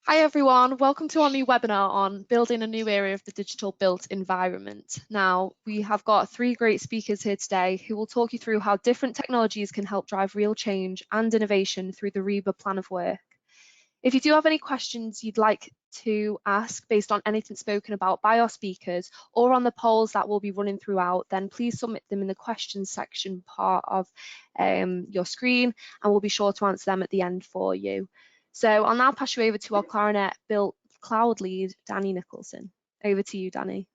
Hi everyone, welcome to our new webinar on building a new area of the digital built environment. Now, we have got three great speakers here today who will talk you through how different technologies can help drive real change and innovation through the RIBA plan of work. If you do have any questions you'd like to ask based on anything spoken about by our speakers or on the polls that we'll be running throughout, then please submit them in the questions section part of your screen, and we'll be sure to answer them at the end for you. So I'll now pass you over to our Clarinet Built Cloud lead, Danny Nicholson. Over to you, Danny.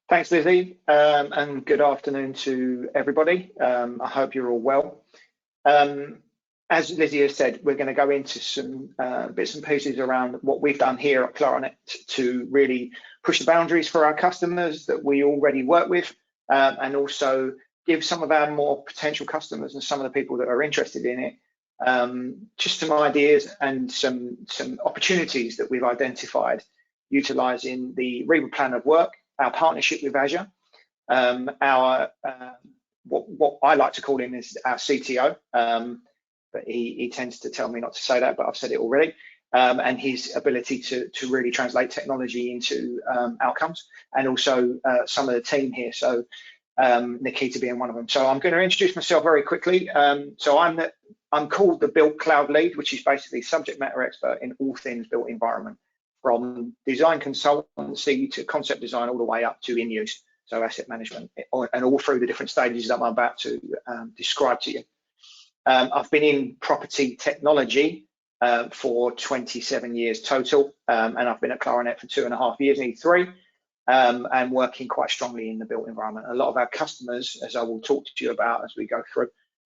Thanks, Lizzie, and good afternoon to everybody. I hope you're all well. As Lizzie has said, we're going to go into some bits and pieces around what we've done here at Clarinet to really push the boundaries for our customers that we already work with, and also give some of our more potential customers and some of the people that are interested in it just some ideas and some opportunities that we've identified utilizing the RIBA plan of work, our partnership with Azure, what I like to call him is our CTO, but he tends to tell me not to say that, but I've said it already, and his ability to really translate technology into outcomes, and also some of the team here, so Nikita being one of them. So I'm going to introduce myself very quickly. So I'm called the Built Cloud Lead, which is basically subject matter expert in all things built environment, from design consultancy to concept design all the way up to in use, so asset management, and all through the different stages that I'm about to describe to you. I've been in property technology for 27 years total, and I've been at Clarinet for 2.5 years, nearly 3, and working quite strongly in the built environment. A lot of our customers, as I will talk to you about as we go through,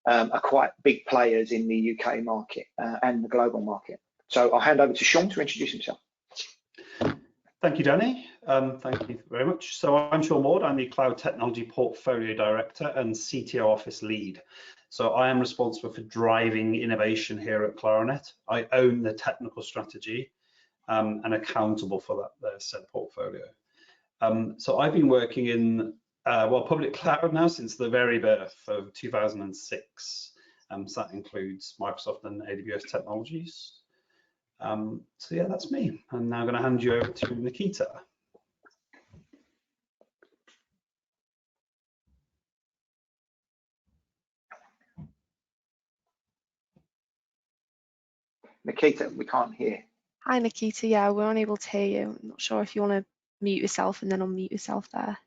are quite big players in the UK market and the global market. So I'll hand over to Sean to introduce himself. Thank you, Danny. Thank you very much. So I'm Sean Ward. I'm the Cloud Technology Portfolio Director and CTO Office Lead. So I am responsible for driving innovation here at Clarinet. I own the technical strategy and accountable for that said portfolio. So I've been working in public cloud now since the very birth of 2006. So that includes Microsoft and AWS technologies. So yeah, that's me. I'm now going to hand you over to Nikita. Nikita, we can't hear. Hi, Nikita. Yeah, we're unable to hear you. I'm not sure if you want to mute yourself and then unmute yourself there.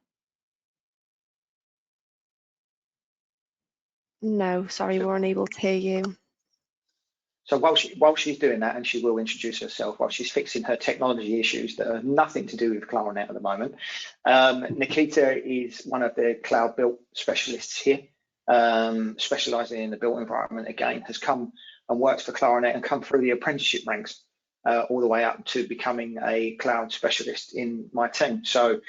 No, sorry, we're unable to hear you. So while she's doing that, and she will introduce herself while she's fixing her technology issues that are nothing to do with Clarinet at the moment, Nikita is one of the cloud built specialists here, specializing in the built environment. Again, has come and works for Clarinet and come through the apprenticeship ranks all the way up to becoming a cloud specialist in my team. So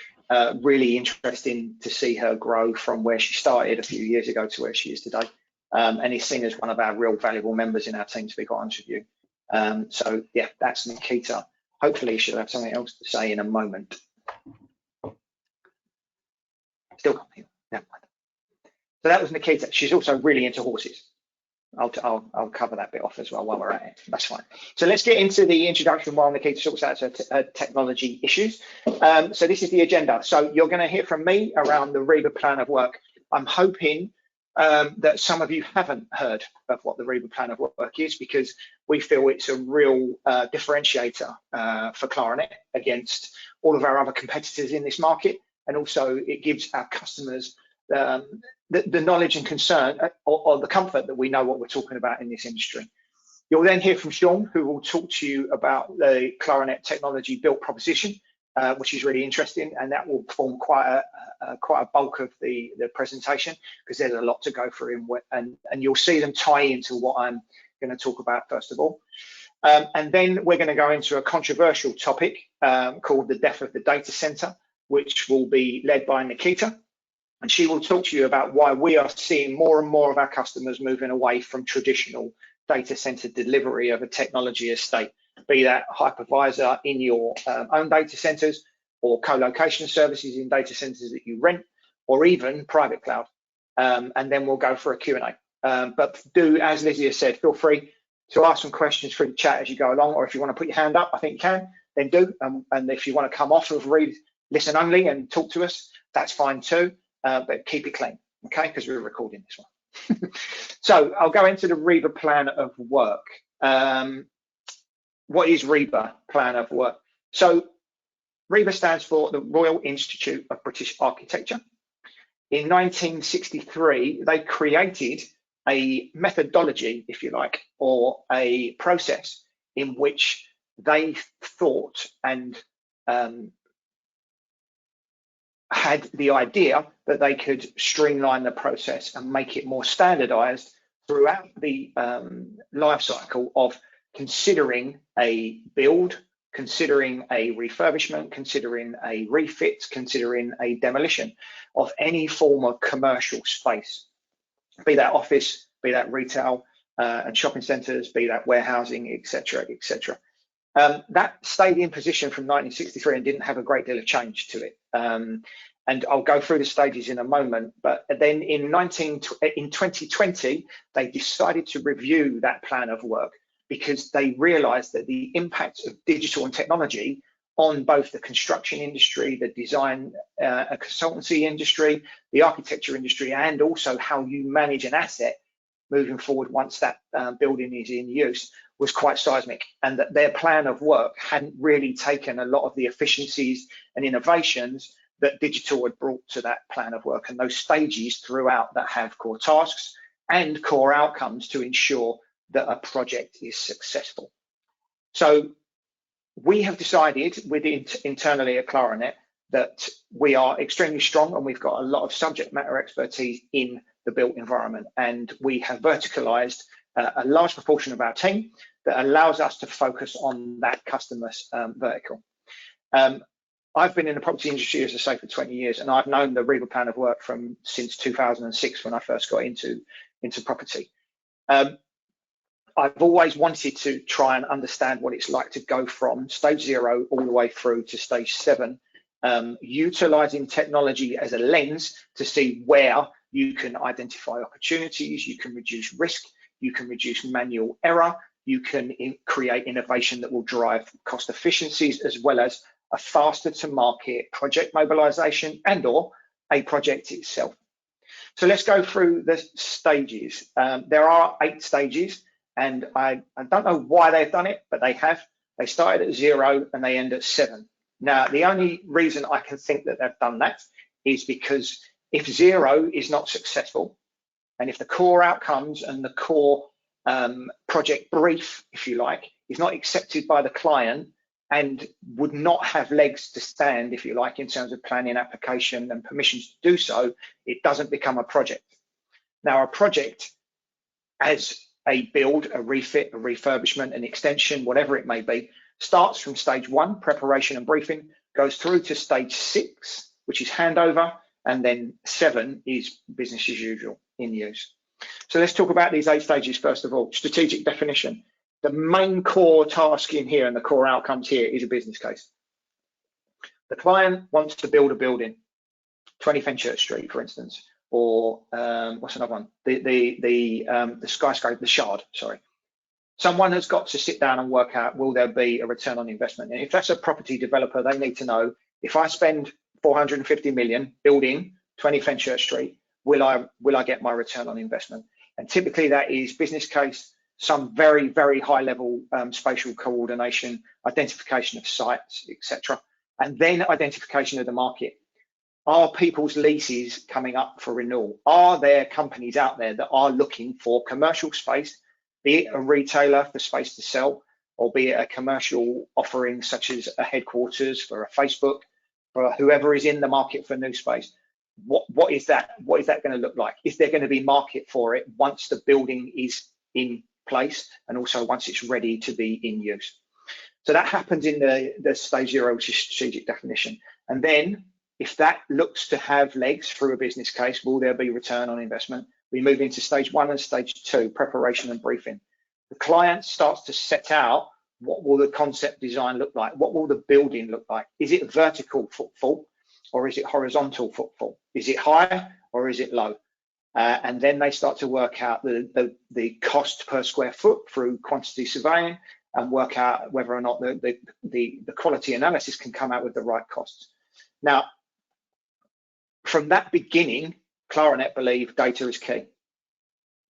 really interesting to see her grow from where she started a few years ago to where she is today. And is seen as one of our real valuable members in our team, to be quite honest with you. So yeah, that's Nikita. Hopefully she'll have something else to say in a moment. Still can't hear. Never mind. So that was Nikita. She's also really into horses. I'll cover that bit off as well while we're at it. That's fine. So let's get into the introduction while Nikita sorts out her technology issues. So this is the agenda. So you're going to hear from me around the RIBA plan of work. I'm hoping that some of you haven't heard of what the RIBA plan of work is, because we feel it's a real differentiator for Clarinet against all of our other competitors in this market, and also it gives our customers the knowledge and concern or the comfort that we know what we're talking about in this industry. You'll then hear from Sean, who will talk to you about the Clarinet technology built proposition, which is really interesting, and that will form quite a bulk of the presentation, because there's a lot to go through, and you'll see them tie into what I'm going to talk about first of all. And then we're going to go into a controversial topic called the death of the data center, which will be led by Nikita, and she will talk to you about why we are seeing more and more of our customers moving away from traditional data center delivery of a technology estate, be that hypervisor in your own data centers, or co-location services in data centers that you rent, or even private cloud. And then we'll go for a Q&A. But do, as Lizzie has said, feel free to ask some questions through the chat as you go along, or if you want to put your hand up, I think you can, then do. And if you want to come off of listen only and talk to us, that's fine too, but keep it clean, okay, because we're recording this one. So I'll go into the RIBA plan of work. What is RIBA plan of work? So RIBA stands for the Royal Institute of British Architecture. In 1963, they created a methodology, if you like, or a process in which they thought and had the idea that they could streamline the process and make it more standardized throughout the life cycle of considering a build, considering a refurbishment, considering a refit, considering a demolition of any form of commercial space, be that office, be that retail and shopping centres, be that warehousing, etc., etc. That stayed in position from 1963 and didn't have a great deal of change to it. And I'll go through the stages in a moment, but then in 2020, they decided to review that plan of work because they realized that the impact of digital and technology on both the construction industry, the design and consultancy industry, the architecture industry, and also how you manage an asset moving forward once that building is in use was quite seismic, and that their plan of work hadn't really taken a lot of the efficiencies and innovations that digital had brought to that plan of work, and those stages throughout that have core tasks and core outcomes to ensure that a project is successful. So we have decided internally at Clarinet that we are extremely strong and we've got a lot of subject matter expertise in the built environment, and we have verticalized a large proportion of our team that allows us to focus on that customer vertical. I've been in the property industry, as I say, for 20 years, and I've known the RIBA plan of work since 2006 when I first got into property. I've always wanted to try and understand what it's like to go from stage 0 all the way through to stage 7, utilizing technology as a lens to see where you can identify opportunities, you can reduce risk, you can reduce manual error, you can create innovation that will drive cost efficiencies, as well as a faster to market project mobilization and or a project itself. So let's go through the stages. There are 8 stages, and I don't know why they've done it, but they have. They started at 0 and they end at 7. Now, the only reason I can think that they've done that is because if 0 is not successful, and if the core outcomes and the core project brief, if you like, is not accepted by the client and would not have legs to stand, if you like, in terms of planning, application and permissions to do so, it doesn't become a project. Now, a project as a build, a refit, a refurbishment, an extension, whatever it may be, starts from stage 1, preparation and briefing, goes through to stage 6, which is handover, and then 7 is business as usual in use. So let's talk about these 8 stages first of all. Strategic definition. The main core task in here and the core outcomes here is a business case. The client wants to build a building, 20 Fenchurch Street, for instance, or what's another one? The skyscraper, the Shard, sorry. Someone has got to sit down and work out, will there be a return on investment? And if that's a property developer, they need to know, if I spend 450 million building 20 Fenchurch Street, will I get my return on investment? And typically that is business case, some very, very high level spatial coordination, identification of sites, etc. And then identification of the market. Are people's leases coming up for renewal? Are there companies out there that are looking for commercial space, be it a retailer for space to sell, or be it a commercial offering such as a headquarters for a Facebook, for whoever is in the market for new space? What is that? What is that going to look like? Is there going to be market for it once the building is in place and also once it's ready to be in use? So that happens in the stage 0, which is strategic definition. And then if that looks to have legs through a business case, will there be return on investment? We move into stage 1 and stage 2, preparation and briefing. The client starts to set out, what will the concept design look like? What will the building look like? Is it vertical footfall or is it horizontal footfall? Is it high or is it low? And then they start to work out the cost per square foot through quantity surveying and work out whether or not the quality analysis can come out with the right costs. Now, from that beginning, Clarinet believe data is key.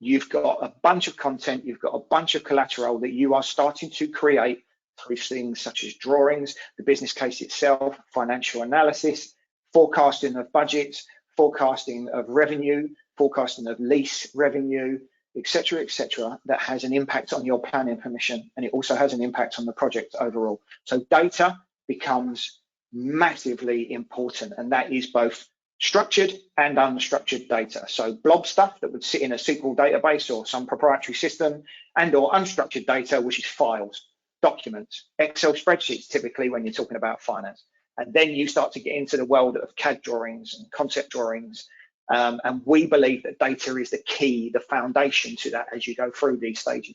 You've got a bunch of content, you've got a bunch of collateral that you are starting to create through things such as drawings, the business case itself, financial analysis, forecasting of budgets, forecasting of revenue, forecasting of lease revenue, etc., that has an impact on your planning permission, and it also has an impact on the project overall. So data becomes massively important, and that is both structured and unstructured data. So blob stuff that would sit in a SQL database or some proprietary system, and or unstructured data, which is files, documents, Excel spreadsheets, typically when you're talking about finance. And then you start to get into the world of CAD drawings and concept drawings. And we believe that data is the key, the foundation to that as you go through these stages.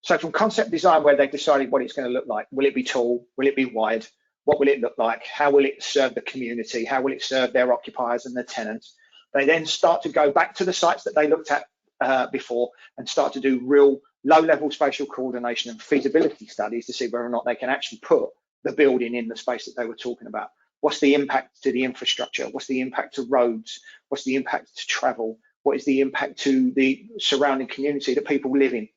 So from concept design, where they've decided what it's going to look like, will it be tall? Will it be wide? What will it look like? How will it serve the community? How will it serve their occupiers and their tenants? They then start to go back to the sites that they looked at before and start to do real low-level spatial coordination and feasibility studies to see whether or not they can actually put the building in the space that they were talking about. What's the impact to the infrastructure? What's the impact to roads? What's the impact to travel? What is the impact to the surrounding community that people live in?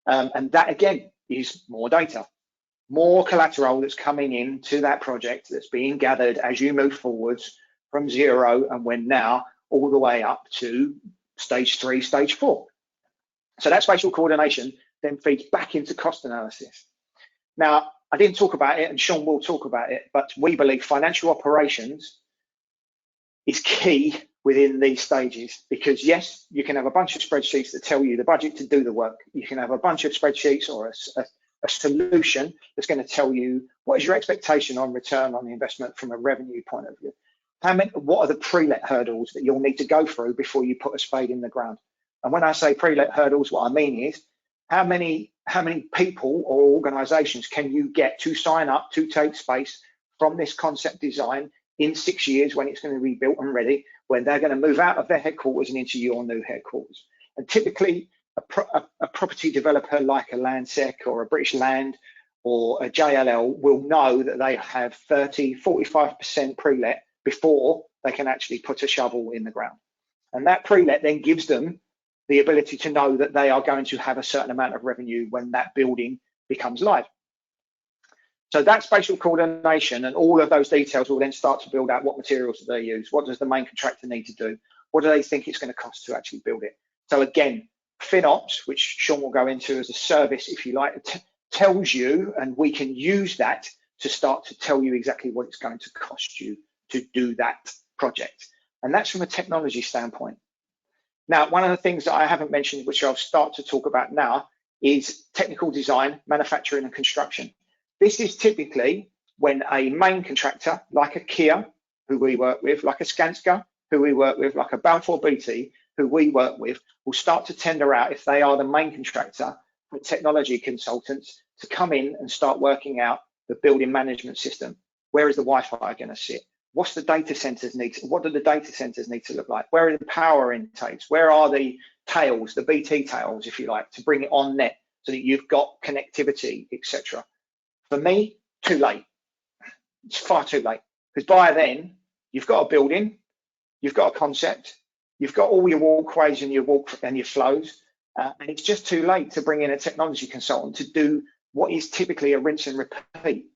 And that, again, is more data, more collateral that's coming into that project that's being gathered as you move forwards from 0 and when now all the way up to stage 3, stage 4. So that spatial coordination then feeds back into cost analysis. Now, I didn't talk about it, and Sean will talk about it, but we believe financial operations is key within these stages, because yes, you can have a bunch of spreadsheets that tell you the budget to do the work. You can have a bunch of spreadsheets or a solution that's going to tell you what is your expectation on return on the investment from a revenue point of view. What are the pre-let hurdles that you'll need to go through before you put a spade in the ground? And when I say pre-let hurdles, what I mean is how many people or organizations can you get to sign up to take space from this concept design in 6 years when it's going to be built and ready, when they're going to move out of their headquarters and into your new headquarters. And typically a property developer like a Landsec or a British Land or a JLL will know that they have 30–45% pre-let before they can actually put a shovel in the ground. And that pre-let then gives them the ability to know that they are going to have a certain amount of revenue when that building becomes live. So that spatial coordination and all of those details will then start to build out what materials do they use, what does the main contractor need to do, what do they think it's going to cost to actually build it. So again, FinOps, which Sean will go into as a service, if you like, tells you, and we can use that to start to tell you exactly what it's going to cost you to do that project. And that's from a technology standpoint. Now, one of the things that I haven't mentioned, which I'll start to talk about now, is technical design, manufacturing and construction. This is typically when a main contractor, like a Kia, who we work with, like a Skanska, who we work with, like a Balfour Beatty, who we work with, will start to tender out, if they are the main contractor, for technology consultants to come in and start working out the building management system. Where is the Wi-Fi going to sit? What's the data centers need? What do the data centers need to look like? Where are the power intakes? Where are the tails, the BT tails, if you like, to bring it on net so that you've got connectivity, etc. For me, too late. It's far too late, because by then you've got a building, you've got a concept, you've got all your walkways and your flows, and it's just too late to bring in a technology consultant to do what is typically a rinse and repeat.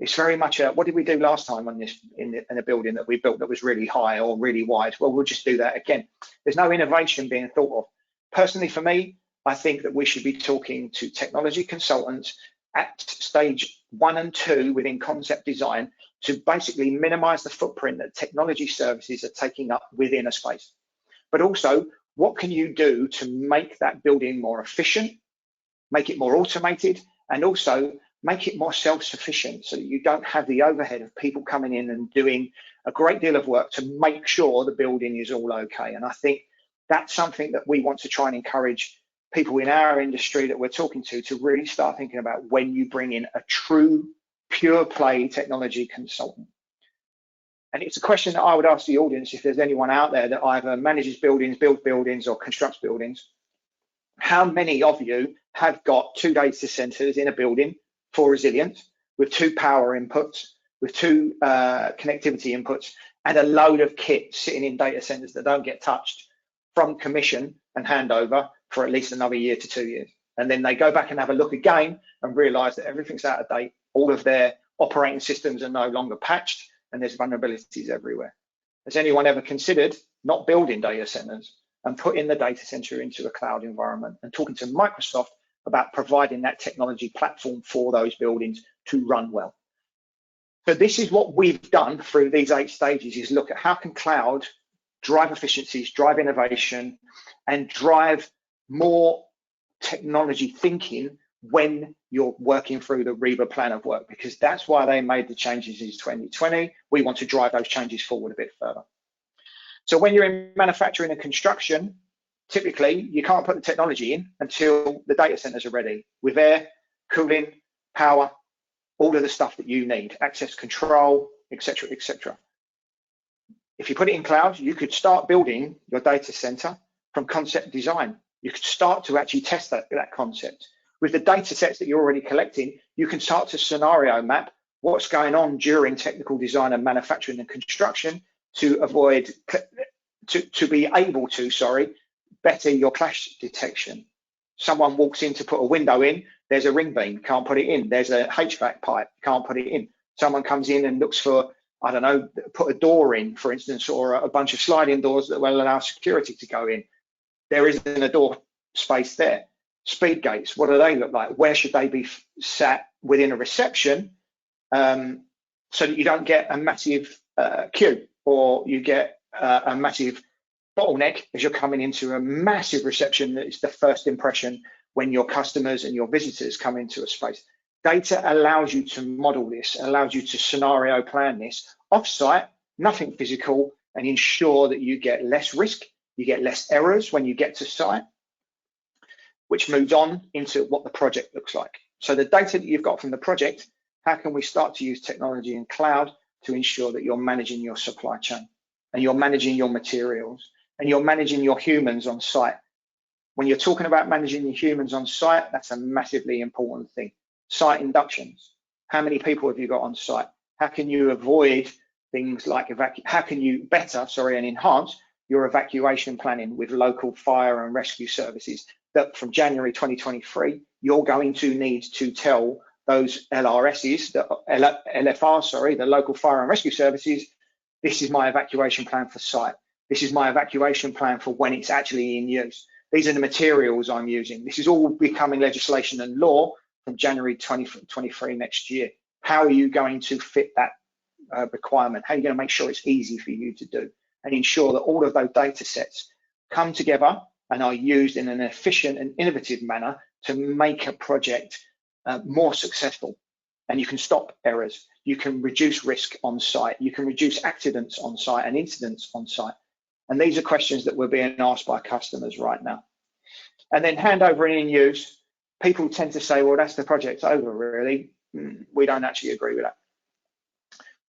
It's very much a, what did we do last time on this in a building that we built that was really high or really wide? Well, we'll just do that again. There's no innovation being thought of. Personally, for me, I think that we should be talking to technology consultants at stage 1 and 2 within concept design to basically minimize the footprint that technology services are taking up within a space. But also, what can you do to make that building more efficient, make it more automated, and also make it more self-sufficient so that you don't have the overhead of people coming in and doing a great deal of work to make sure the building is all okay. And I think that's something that we want to try and encourage people in our industry that we're talking to really start thinking about when you bring in a true, pure play technology consultant. And it's a question that I would ask the audience, if there's anyone out there that either manages buildings, builds buildings, or constructs buildings. How many of you have got 2 data centers in a building for resilience, with 2 power inputs, with 2 connectivity inputs, and a load of kit sitting in data centers that don't get touched from commission and handover for at least another year to 2 years? And then they go back and have a look again and realize that everything's out of date. All of their operating systems are no longer patched, and there's vulnerabilities everywhere. Has anyone ever considered not building data centers and putting the data center into a cloud environment and talking to Microsoft about providing that technology platform for those buildings to run well? So this is what we've done through these 8 stages, is look at how can cloud drive efficiencies, drive innovation, and drive more technology thinking when you're working through the RIBA plan of work, because that's why they made the changes in 2020. We want to drive those changes forward a bit further. So when you're in manufacturing and construction, typically you can't put the technology in until the data centers are ready with air, cooling, power, all of the stuff that you need, access control, etc., etc. If you put it in cloud, you could start building your data center from concept design. You could start to actually test that concept. With the data sets that you're already collecting, you can start to scenario map what's going on during technical design and manufacturing and construction to avoid, to be able to, better your clash detection. Someone walks in to put a window in, there's a ring beam, can't put it in. There's a HVAC pipe, can't put it in. Someone comes in and looks for, I don't know, put a door in, for instance, or a bunch of sliding doors that will allow security to go in. There isn't a door space there. Speed gates, what do they look like? Where should they be sat within a reception so that you don't get a massive queue, or you get a massive bottleneck as you're coming into a massive reception that is the first impression when your customers and your visitors come into a space. Data allows you to model this, allows you to scenario plan this off-site, nothing physical, and ensure that you get less risk, you get less errors when you get to site, which moves on into what the project looks like. So the data that you've got from the project, how can we start to use technology and cloud to ensure that you're managing your supply chain, and you're managing your materials, and you're managing your humans on site? When you're talking about managing your humans on site, that's a massively important thing. Site inductions. How many people have you got on site? How can you avoid things like how can you better, and enhance your evacuation planning with local fire and rescue services, that from January 2023, you're going to need to tell those LRSs, the local fire and rescue services, this is my evacuation plan for site. This is my evacuation plan for when it's actually in use. These are the materials I'm using. This is all becoming legislation and law from January 2023 next year. How are you going to fit that requirement? How are you going to make sure it's easy for you to do, and ensure that all of those data sets come together and are used in an efficient and innovative manner to make a project more successful? And you can stop errors, you can reduce risk on site, you can reduce accidents on site and incidents on site. And these are questions that we're being asked by customers right now. And then handover and in use, people tend to say, well, that's the project over, really. We don't actually agree with that.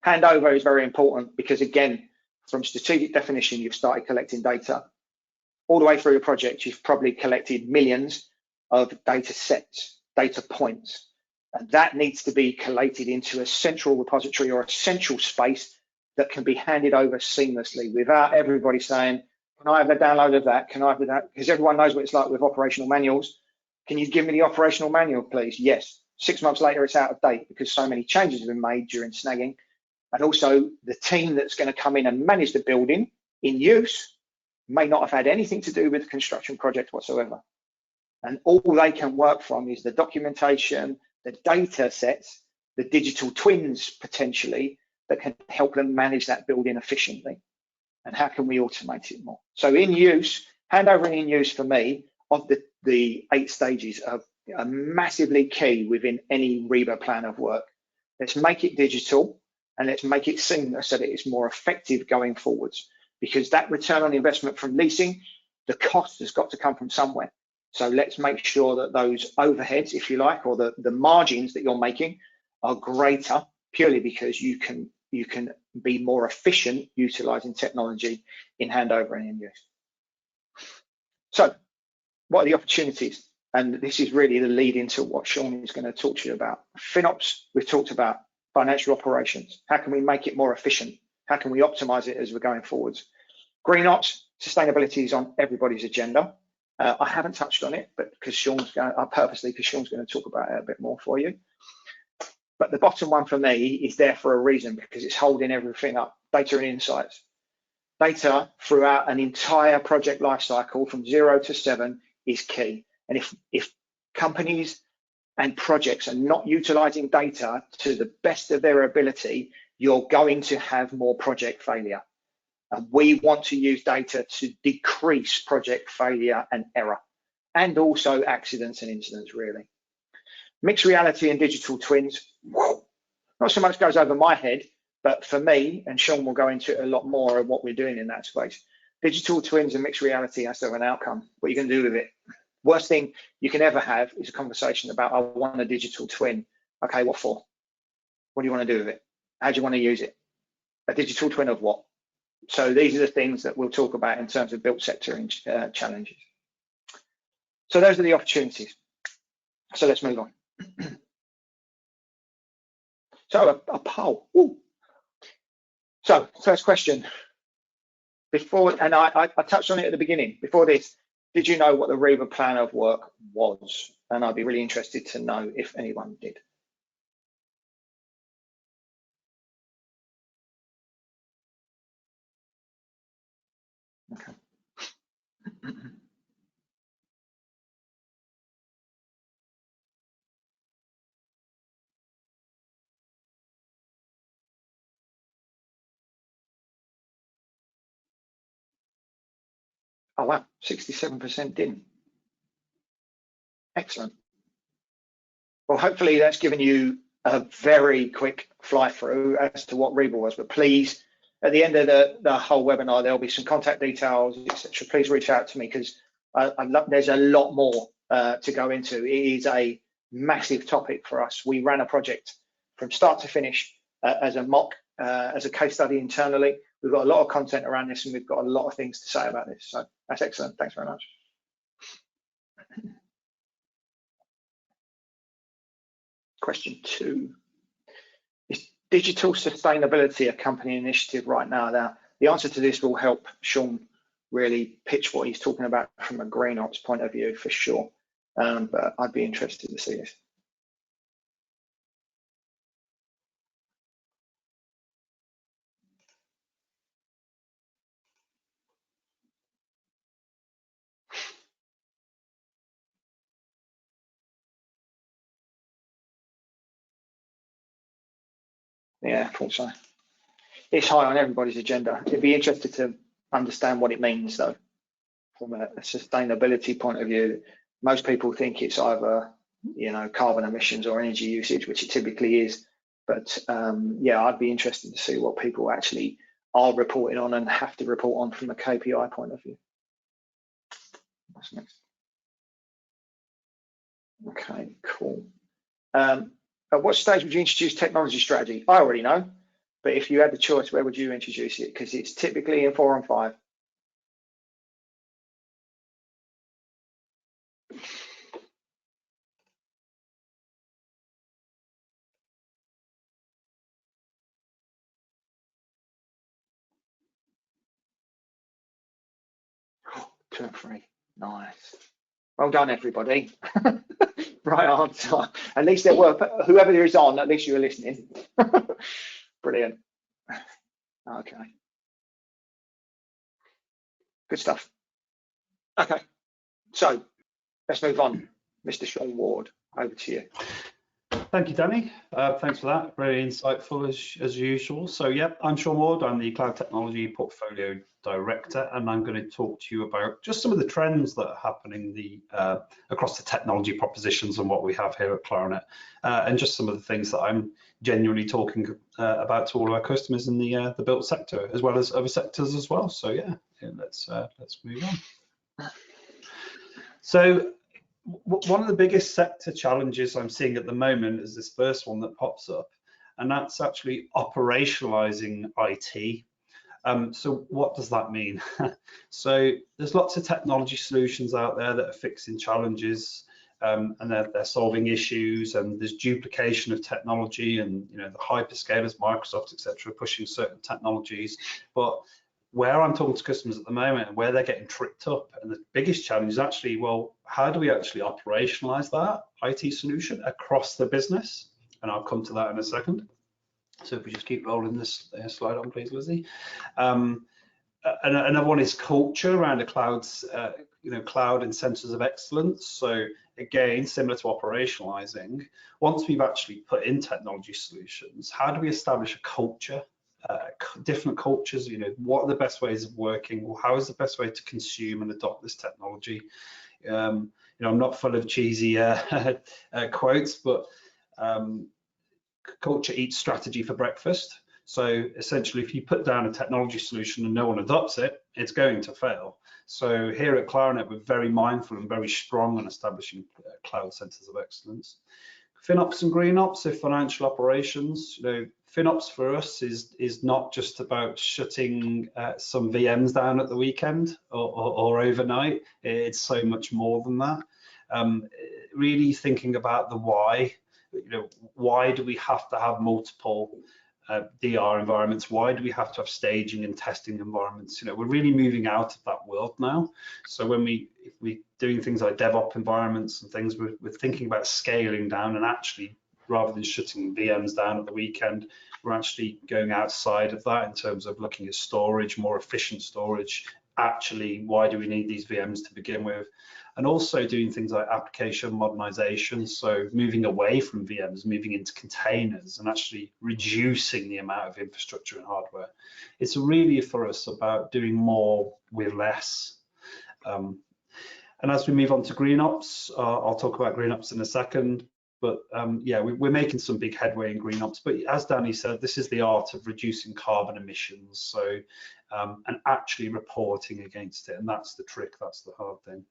Handover is very important because, again, from strategic definition, you've started collecting data. All the way through the project, you've probably collected millions of data sets, data points, and that needs to be collated into a central repository or a central space that can be handed over seamlessly without everybody saying, can I have a download of that? Can I have that? Because everyone knows what it's like with operational manuals. Can you give me the operational manual, please? Yes. 6 months later, it's out of date because so many changes have been made during snagging. And also the team that's going to come in and manage the building in use may not have had anything to do with the construction project whatsoever. And all they can work from is the documentation, the data sets, the digital twins potentially that can help them manage that building efficiently. And how can we automate it more? So in use, handover and in use for me of the 8 stages are massively key within any RIBA plan of work. Let's make it digital and let's make it seamless so that it's more effective going forwards, because that return on investment from leasing, the cost has got to come from somewhere. So let's make sure that those overheads, if you like, or the margins that you're making are greater, purely because you can you can be more efficient utilizing technology in handover and in use. So what are the opportunities? And this is really the lead into what Sean is going to talk to you about. FinOps, we've talked about financial operations. How can we make it more efficient? How can we optimize it as we're going forwards? GreenOps, sustainability is on everybody's agenda. I haven't touched on it, but because Sean's going to talk about it a bit more for you. But the bottom one for me is there for a reason, because it's holding everything up. Data and insights. Data throughout an entire project lifecycle from 0 to 7 is key. And if companies and projects are not utilizing data to the best of their ability, you're going to have more project failure. And we want to use data to decrease project failure and error, and also accidents and incidents, really. Mixed reality and digital twins, whoa, not so much goes over my head, but for me, and Sean will go into it a lot more of what we're doing in that space. Digital twins and mixed reality has to have an outcome. What are you going to do with it? Worst thing you can ever have is a conversation about, I want a digital twin. Okay, what for? What do you want to do with it? How do you want to use it? A digital twin of what? So these are the things that we'll talk about in terms of built sector challenges. So those are the opportunities. So let's move on. So a poll. Ooh. So first question. Before, and I touched on it at the beginning. Before this, did you know what the REBA plan of work was? And I'd be really interested to know if anyone did. Okay. Oh wow, 67% didn't. Excellent. Well, hopefully that's given you a very quick fly through as to what REBA was, but please, at the end of the whole webinar, there'll be some contact details, etc. Please reach out to me, because there's a lot more to go into. It is a massive topic for us. We ran a project from start to finish as a mock, as a case study internally. We've got a lot of content around this, and we've got a lot of things to say about this. So that's excellent. Thanks very much. Question 2. Is digital sustainability a company initiative right now? Now, the answer to this will help Sean really pitch what he's talking about from a GreenOps point of view, for sure. But I'd be interested to see this. Yeah, I thought so. It's high on everybody's agenda. It'd be interesting to understand what it means, though, from a sustainability point of view. Most people think it's either, you know, carbon emissions or energy usage, which it typically is. But yeah, I'd be interested to see what people actually are reporting on and have to report on from a KPI point of view. What's next? Okay, cool. At what stage would you introduce technology strategy? I already know, but if you had the choice, where would you introduce it? Because it's typically in 4 and 5. Oh, 2 and 3, nice. Well done, everybody. Right answer. At least there were, whoever is on, at least you were listening. Brilliant. Okay. Good stuff. Okay, so let's move on. Mr. Sean Ward, over to you. Thank you, Danny. Thanks for that. Very insightful as usual. So, yeah, I'm Sean Ward. I'm the Cloud Technology Portfolio Director, and I'm going to talk to you about just some of the trends that are happening across the technology propositions and what we have here at Clarinet, and just some of the things that I'm genuinely talking about to all of our customers in the built sector, as well as other sectors as well. So, yeah let's move on. So, one of the biggest sector challenges I'm seeing at the moment is this first one that pops up, and that's actually operationalizing IT. So what does that mean? So there's lots of technology solutions out there that are fixing challenges, and they're solving issues, and there's duplication of technology, and the hyperscalers, Microsoft, etc., pushing certain technologies. But where I'm talking to customers at the moment and where they're getting tripped up, and the biggest challenge is actually, well, how do we actually operationalize that IT solution across the business? And I'll come to that in a second. So if we just keep rolling this slide on, please, Lizzie. And another one is culture around the clouds, cloud and centers of excellence. So again, similar to operationalizing, once we've actually put in technology solutions, how do we establish a culture? Different cultures, what are the best ways of working? Well, how is the best way to consume and adopt this technology? I'm not full of cheesy quotes, but culture eats strategy for breakfast. So essentially, if you put down a technology solution and no one adopts it, it's going to fail. So here at Clarinet, we're very mindful and very strong on establishing cloud centers of excellence. FinOps and GreenOps, so financial operations. FinOps for us is not just about shutting some VMs down at the weekend or overnight. It's so much more than that. Really thinking about the why. Why do we have to have multiple DR environments? Why do we have to have staging and testing environments? We're really moving out of that world now. So if we're doing things like DevOps environments and things, we're thinking about scaling down, and actually, rather than shutting VMs down at the weekend, we're actually going outside of that in terms of looking at storage, more efficient storage. Actually, why do we need these VMs to begin with? And also doing things like application modernization, so moving away from VMs, moving into containers, and actually reducing the amount of infrastructure and hardware. It's really for us about doing more with less. And as we move on to GreenOps, I'll talk about GreenOps in a second. But yeah, we're making some big headway in GreenOps. But as Danny said, this is the art of reducing carbon emissions. So and actually reporting against it, and that's the trick. That's the hard thing.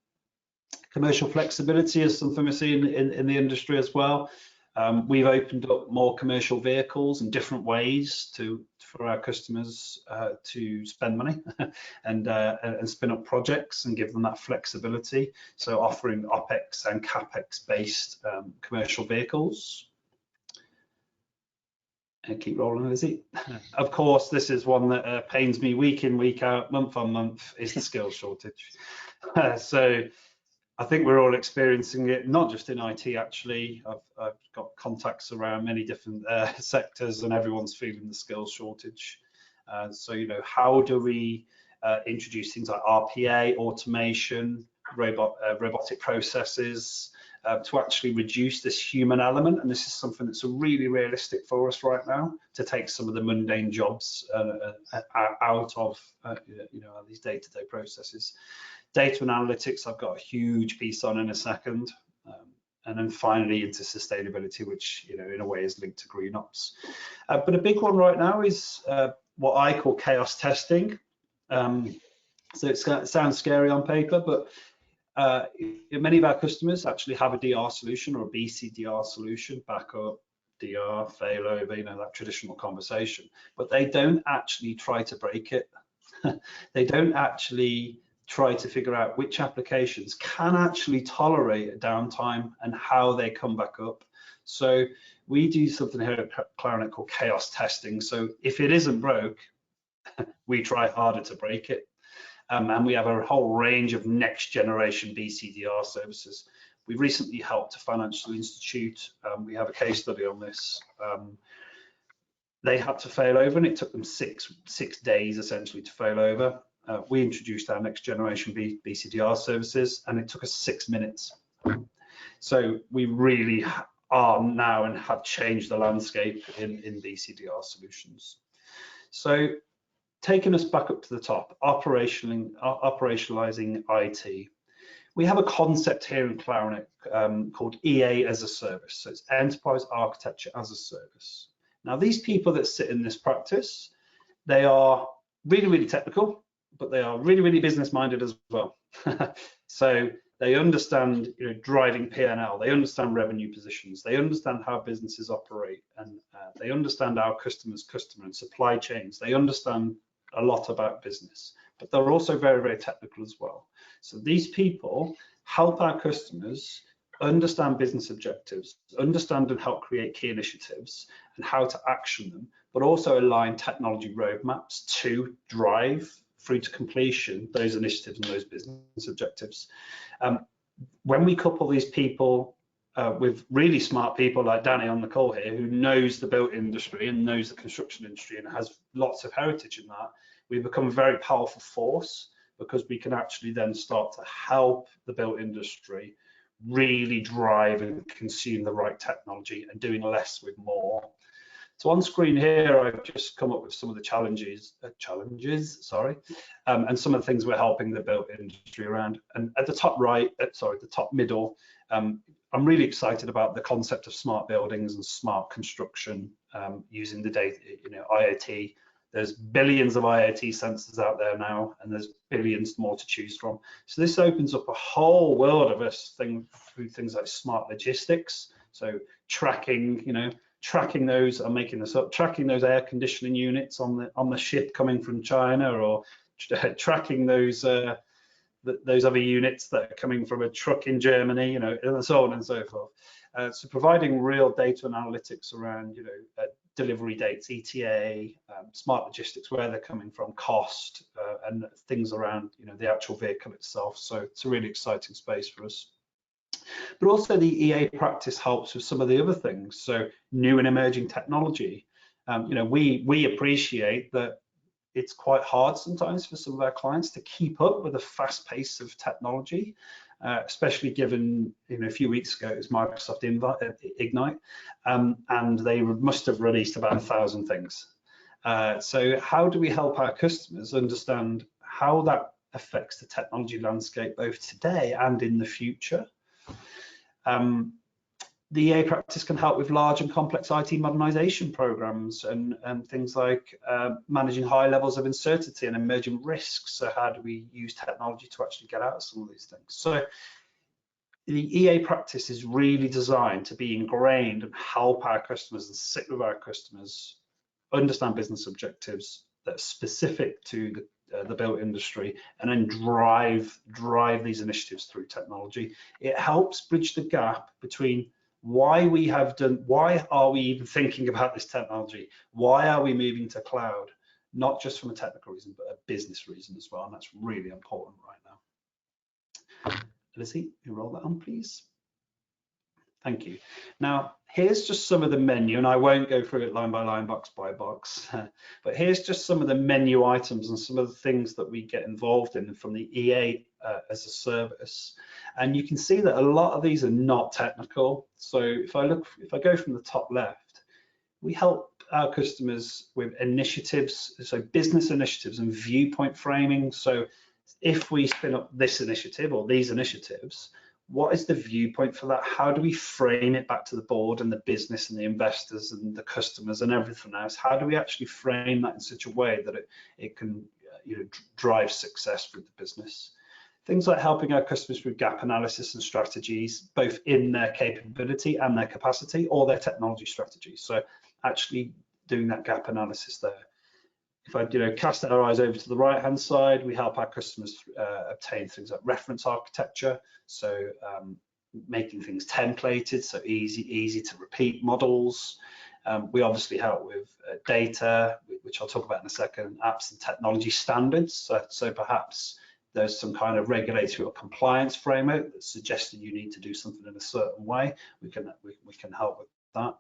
Commercial flexibility is something we're seeing in the industry as well. We've opened up more commercial vehicles and different ways for our customers to spend money and spin up projects and give them that flexibility. So offering OPEX and CAPEX based commercial vehicles. And keep rolling, Lizzie. Of course, this is one that pains me week in, week out, month on month, is the skills shortage. So I think we're all experiencing it, not just in IT actually. I've got contacts around many different sectors, and everyone's feeling the skills shortage. So, how do we introduce things like RPA, automation, robotic processes to actually reduce this human element? And this is something that's really realistic for us right now, to take some of the mundane jobs out of these day-to-day processes. Data and analytics, I've got a huge piece on in a second. And then finally into sustainability, which in a way is linked to GreenOps. But a big one right now is what I call chaos testing. So it sounds scary on paper, but many of our customers actually have a DR solution or a BCDR solution, backup, DR, failover, that traditional conversation. But they don't actually try to break it. They don't actually try to figure out which applications can actually tolerate a downtime and how they come back up. So we do something here at Clarinet called chaos testing. So if it isn't broke, we try harder to break it. And we have a whole range of next generation BCDR services. We recently helped a financial institute. We have a case study on this. They had to fail over, and it took them six days essentially to fail over. We introduced our next generation BCDR services, and it took us 6 minutes. So we really are now and have changed the landscape in BCDR solutions. So taking us back up to the top, operationalizing IT. We have a concept here in Clarinet called EA as a service. So it's Enterprise Architecture as a Service. Now, these people that sit in this practice, they are really, really technical, but they are really, really business minded as well. So They understand, driving P&L. They understand revenue positions. They understand how businesses operate, and they understand our customer and supply chains. They understand a lot about business, but they're also very, very technical as well. So these people help our customers understand business objectives, understand and help create key initiatives and how to action them, but also align technology roadmaps to drive through to completion those initiatives and those business objectives. When we couple these people with really smart people like Danny on the call here, who knows the built industry and knows the construction industry and has lots of heritage in that, we become a very powerful force, because we can actually then start to help the built industry really drive and consume the right technology, and doing less with more. So on screen here, I've just come up with some of the challenges, and some of the things we're helping the built industry around. And at the top right, the top middle, I'm really excited about the concept of smart buildings and smart construction using the data, IoT. There's billions of IoT sensors out there now, and there's billions more to choose from. So this opens up a whole world of us through things like smart logistics. So tracking, tracking those, I'm making this up, tracking those air conditioning units on the ship coming from China, or tracking those other units that are coming from a truck in Germany, and so on and so forth. So providing real data and analytics around, delivery dates, ETA, smart logistics, where they're coming from, cost, and things around, the actual vehicle itself. So it's a really exciting space for us. But also the EA practice helps with some of the other things. So new and emerging technology. We appreciate that it's quite hard sometimes for some of our clients to keep up with the fast pace of technology, especially given, a few weeks ago it was Microsoft Ignite, and they must have released about 1,000 things. So how do we help our customers understand how that affects the technology landscape both today and in the future? The EA practice can help with large and complex IT modernization programs and things like managing high levels of uncertainty and emerging risks. So how do we use technology to actually get out of some of these things? So the EA practice is really designed to be ingrained and help our customers and sit with our customers, understand business objectives that are specific to the built industry, and then drive these initiatives through technology. It helps bridge the gap between why are we even thinking about this technology? Why are we moving to cloud? Not just from a technical reason, but a business reason as well. And that's really important right now. Lizzie, you roll that on, please. Thank you. Now, here's just some of the menu, and I won't go through it line by line, box by box, but here's just some of the menu items and some of the things that we get involved in from the EA as a service. And you can see that a lot of these are not technical. So if I go from the top left, we help our customers with initiatives, so business initiatives and viewpoint framing. So if we spin up this initiative or these initiatives, what is the viewpoint for that? How do we frame it back to the board and the business and the investors and the customers and everything else? How do we actually frame that in such a way that it can drive success for the business? Things like helping our customers with gap analysis and strategies, both in their capability and their capacity, or their technology strategies. So actually doing that gap analysis there. If I cast our eyes over to the right hand side, we help our customers obtain things like reference architecture, so making things templated, so easy to repeat models. We obviously help with data, which I'll talk about in a second, apps and technology standards. So perhaps there's some kind of regulatory or compliance framework that suggests that you need to do something in a certain way. We can help with that.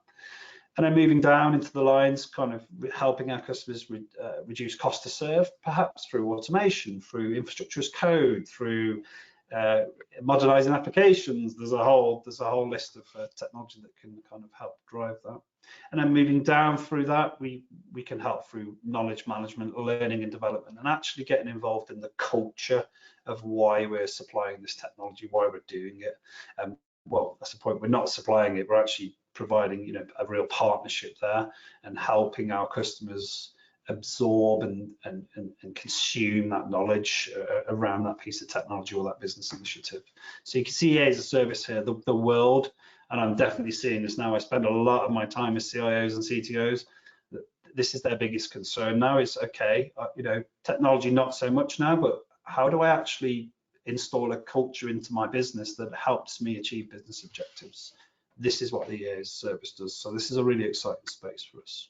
And then moving down into the lines, kind of helping our customers reduce cost to serve, perhaps through automation, through infrastructure as code, through modernizing applications. There's a whole list of technology that can kind of help drive that. And then moving down through that, we can help through knowledge management, learning and development, and actually getting involved in the culture of why we're supplying this technology, why we're doing it. Well, that's the point. We're not supplying it. We're actually providing, a real partnership there and helping our customers absorb and consume that knowledge around that piece of technology or that business initiative. So you can see EA as a service here, the world, and I'm definitely seeing this now. I spend a lot of my time with CIOs and CTOs. This is their biggest concern now. It's okay, you know, technology not so much now, but how do I actually install a culture into my business that helps me achieve business objectives? This is what the EA as a service does. So this is a really exciting space for us.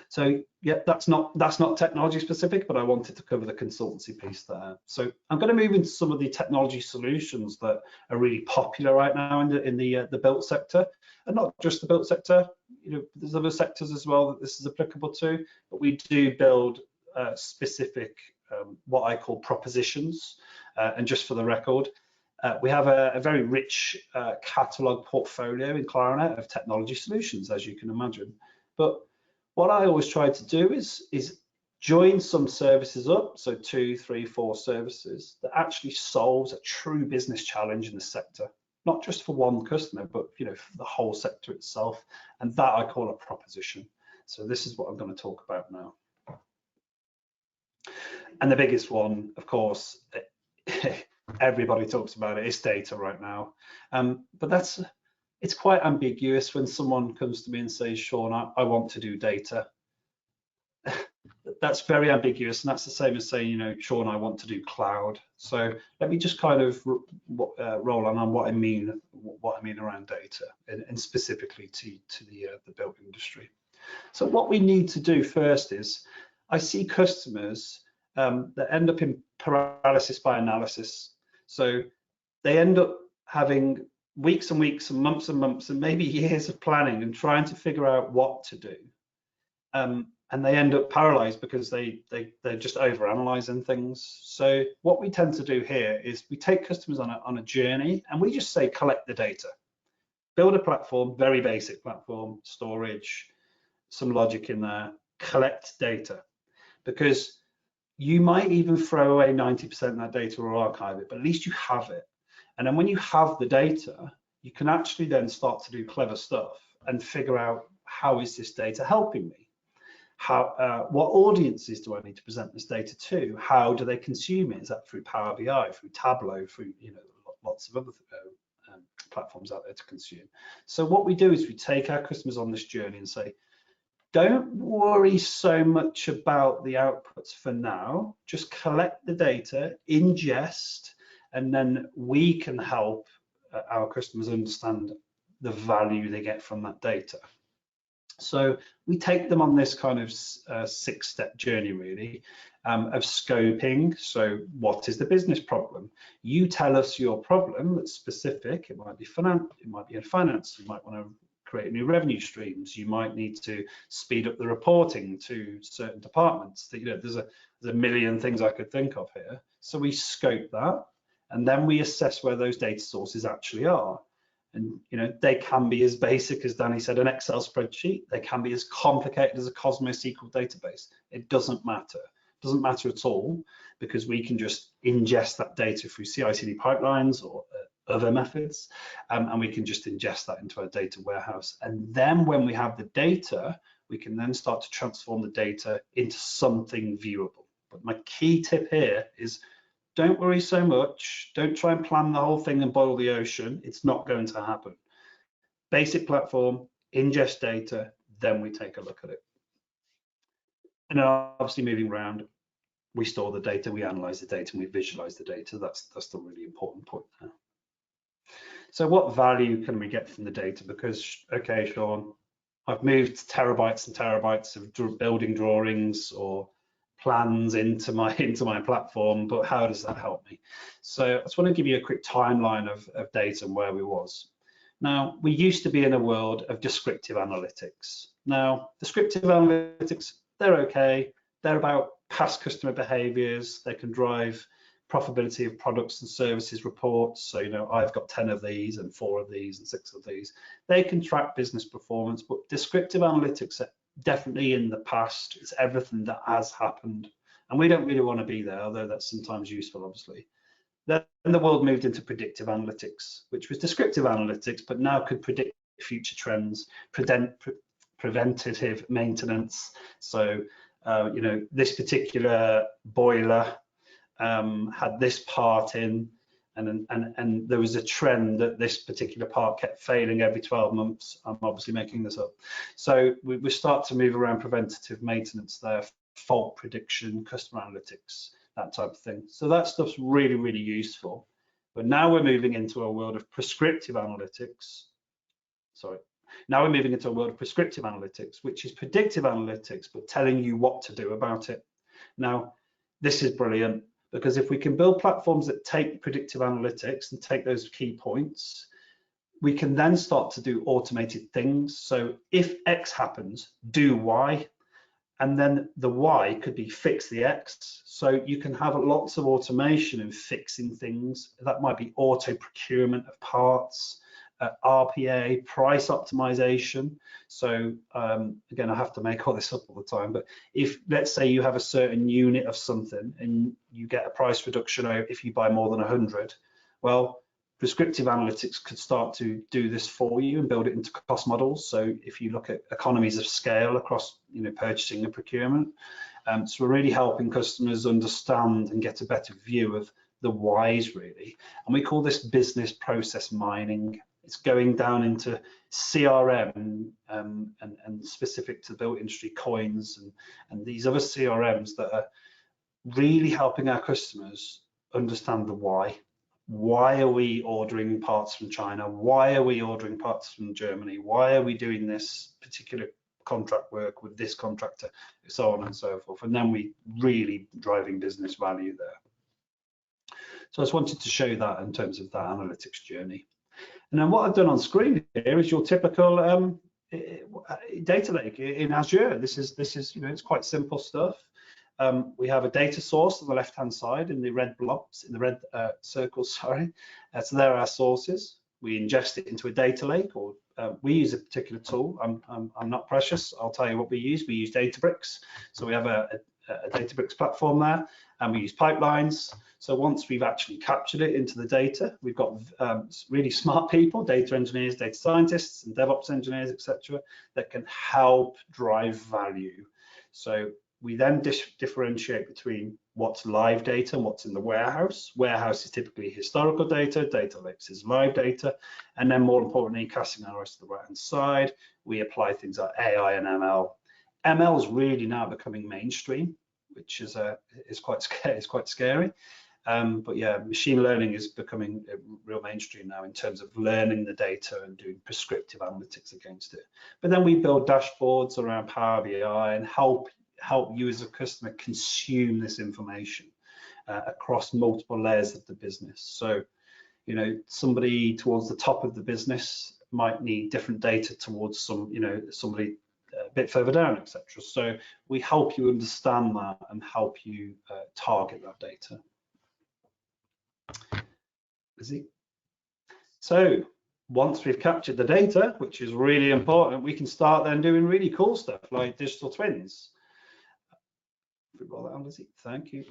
So yeah, that's not technology specific, but I wanted to cover the consultancy piece there. So I'm going to move into some of the technology solutions that are really popular right now in the built sector, and not just the built sector. You know, there's other sectors as well that this is applicable to, but we do build specific what I call propositions. And just for the record, we have a very rich catalog portfolio in Clarinet of technology solutions, as you can imagine. But what I always try to do is join some services up, so 2, 3, 4 services that actually solves a true business challenge in the sector, not just for one customer, but you know, for the whole sector itself. And that I call a proposition. So this is what I'm going to talk about now. And the biggest one, of course, everybody talks about it, is data right now. But it's quite ambiguous when someone comes to me and says, Sean, I want to do data. That's very ambiguous, and that's the same as saying, you know, Sean, I want to do cloud. So let me just kind of roll on what I mean around data, and specifically to the built industry. So what we need to do first is, I see customers that end up in paralysis by analysis. So they end up having weeks and weeks and months and maybe years of planning and trying to figure out what to do. And they end up paralyzed because they're just overanalyzing things. So what we tend to do here is we take customers on a journey, and we just say, collect the data. Build a platform, very basic platform, storage, some logic in there, collect data. Because you might even throw away 90% of that data or archive it, but at least you have it. And then when you have the data, you can actually then start to do clever stuff and figure out, how is this data helping me? What audiences do I need to present this data to? How do they consume it? Is that through Power BI, through Tableau, through, you know, lots of other platforms out there to consume? So what we do is we take our customers on this journey and say, don't worry so much about the outputs for now, just collect the data, ingest, and then we can help our customers understand the value they get from that data. So we take them on this kind of 6-step journey, really, of scoping. So what is the business problem? You tell us your problem that's specific. It might be finance, it might be in finance, you might want to create new revenue streams, you might need to speed up the reporting to certain departments. You know, there's a million things I could think of here. So we scope that, and then we assess where those data sources actually are. And you know, they can be as basic as Danny said, an Excel spreadsheet. They can be as complicated as a Cosmos SQL database. It doesn't matter. It doesn't matter at all, because we can just ingest that data through CI/CD pipelines or other methods, and we can just ingest that into our data warehouse. And then when we have the data, we can then start to transform the data into something viewable. But my key tip here is, don't worry so much. Don't try and plan the whole thing and boil the ocean. It's not going to happen. Basic platform, ingest data, then we take a look at it. And then obviously moving around, we store the data, we analyze the data, and we visualize the data. That's the really important point there. So what value can we get from the data? Because, okay, Sean, I've moved terabytes and terabytes of building drawings or plans into my platform, but how does that help me? So I just want to give you a quick timeline of data and where we was. Now, we used to be in a world of descriptive analytics. Now, descriptive analytics, they're okay. They're about past customer behaviors. They can drive profitability of products and services reports. So, you know, I've got 10 of these and 4 of these and 6 of these. They can track business performance, but descriptive analytics are definitely in the past. It's everything that has happened. And we don't really want to be there, although that's sometimes useful, obviously. Then the world moved into predictive analytics, which was descriptive analytics, but now could predict future trends, preventative maintenance. So You know, this particular boiler had this part in, and there was a trend that this particular part kept failing every 12 months. I'm obviously making this up. So we start to move around preventative maintenance there, fault prediction, customer analytics, that type of thing. So that stuff's really, really useful. But now we're moving into a world of prescriptive analytics. Sorry. Now we're moving into a world of prescriptive analytics, which is predictive analytics, but telling you what to do about it. Now, this is brilliant, because if we can build platforms that take predictive analytics and take those key points, we can then start to do automated things. So if X happens, do Y, and then the Y could be fix the X. So you can have lots of automation in fixing things. That might be auto procurement of parts, RPA, price optimization. So again, I have to make all this up all the time, but if, let's say you have a certain unit of something and you get a price reduction if you buy more than 100, well, prescriptive analytics could start to do this for you and build it into cost models. So if you look at economies of scale across, you know, purchasing and procurement, so we're really helping customers understand and get a better view of the whys, really. And we call this business process mining. It's going down into CRM and specific to the built industry, coins and these other CRMs that are really helping our customers understand the why. Why are we ordering parts from China? Why are we ordering parts from Germany? Why are we doing this particular contract work with this contractor? So on and so forth. And then we really driving business value there. So I just wanted to show that in terms of that analytics journey. And then what I've done on screen here is your typical data lake in Azure. This is, you know, it's quite simple stuff. We have a data source on the left-hand side in the red blobs, in the red circles, sorry. So there are our sources. We ingest it into a data lake, or we use a particular tool. I'm not precious. I'll tell you what we use. We use Databricks. So we have a Databricks platform there, and we use pipelines. So once we've actually captured it into the data, we've got really smart people, data engineers, data scientists, and DevOps engineers, etc., that can help drive value. So we then differentiate between what's live data and what's in the warehouse. Warehouse is typically historical data, data lakes is live data, and then more importantly, casting our eyes to the right-hand side, we apply things like AI and ML. ML is really now becoming mainstream, which is quite scary. But yeah, machine learning is becoming real mainstream now in terms of learning the data and doing prescriptive analytics against it. But then we build dashboards around Power BI and help you as a customer consume this information across multiple layers of the business. So, you know, somebody towards the top of the business might need different data towards somebody a bit further down, etc. So we help you understand that and help you target that data. So once we've captured the data, which is really important, we can start then doing really cool stuff like digital twins. Thank you.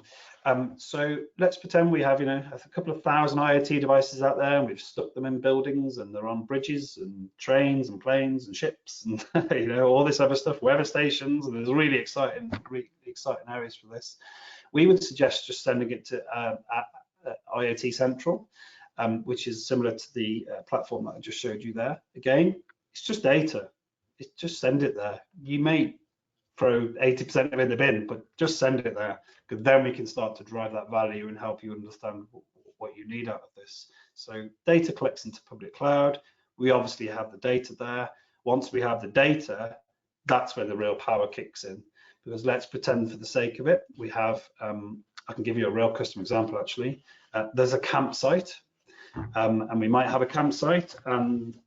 So let's pretend we have, you know, a couple of thousand IoT devices out there, and we've stuck them in buildings, and they're on bridges and trains and planes and ships and you know, all this other stuff, weather stations, and there's really exciting areas for this. We would suggest just sending it to IoT Central, which is similar to the platform that I just showed you there. Again, it's just data. Just send it there. You may throw 80% of it in the bin, but just send it there, because then we can start to drive that value and help you understand what you need out of this. So data collects into public cloud. We obviously have the data there. Once we have the data, that's where the real power kicks in, because let's pretend for the sake of it, we have, I can give you a real customer example actually. There's a campsite, and we might have a campsite, and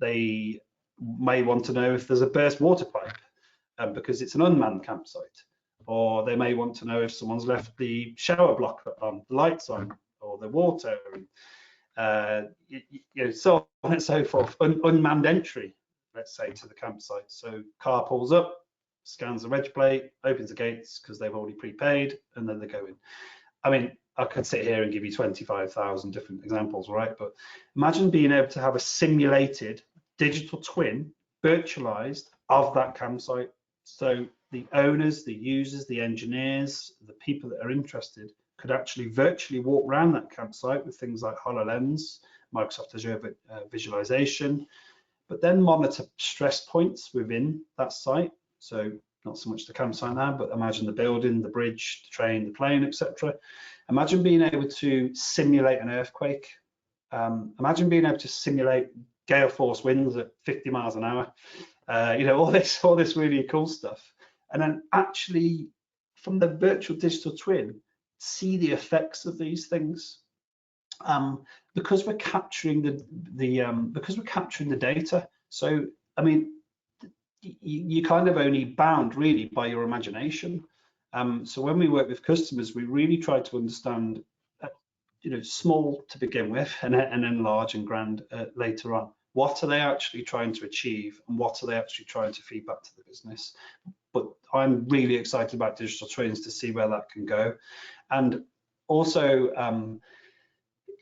they may want to know if there's a burst water pipe, because it's an unmanned campsite, or they may want to know if someone's left the shower block on, the lights on, or the water, and you know, so on and so forth. Unmanned entry, let's say, to the campsite. So car pulls up, scans the reg plate, opens the gates because they've already prepaid, and then they go in. I mean, I could sit here and give you 25,000 different examples, right? But imagine being able to have a simulated digital twin, virtualized, of that campsite. So the owners, the users, the engineers, the people that are interested could actually virtually walk around that campsite with things like HoloLens, Microsoft Azure visualization, but then monitor stress points within that site. So not so much the campsite now, but imagine the building, the bridge, the train, the plane, etc. Imagine being able to simulate an earthquake. Imagine being able to simulate gale force winds at 50 miles an hour. You know, all this really cool stuff. And then actually, from the virtual digital twin, see the effects of these things. Because we're capturing the data. So I mean, you kind of only bound really by your imagination. So when we work with customers, we really try to understand, you know, small to begin with, and then large and grand later on. What are they actually trying to achieve, and what are they actually trying to feed back to the business? But I'm really excited about digital twins to see where that can go. And also,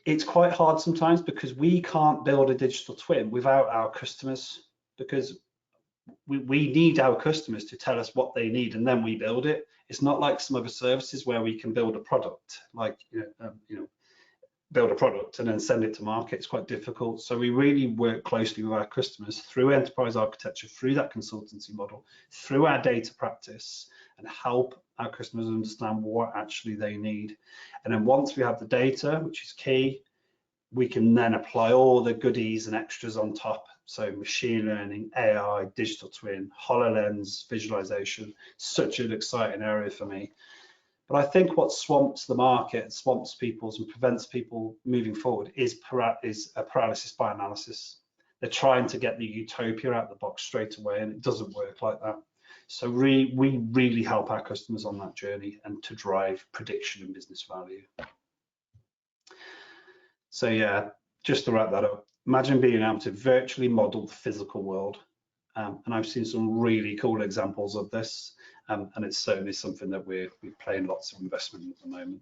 it's quite hard sometimes because we can't build a digital twin without our customers, because we need our customers to tell us what they need and then we build it. It's not like some other services where we can build a product, like build a product and then send it to market. It's quite difficult. So we really work closely with our customers through enterprise architecture, through that consultancy model, through our data practice, and help our customers understand what actually they need. And then once we have the data, which is key, we can then apply all the goodies and extras on top. So machine learning, AI, digital twin, HoloLens, visualization, such an exciting area for me. But I think what swamps the market, swamps people's and prevents people moving forward is a paralysis by analysis. They're trying to get the utopia out of the box straight away, and it doesn't work like that. So we really help our customers on that journey and to drive prediction and business value. So yeah, just to wrap that up, imagine being able to virtually model the physical world. And I've seen some really cool examples of this. And it's certainly something that we're playing lots of investment in at the moment.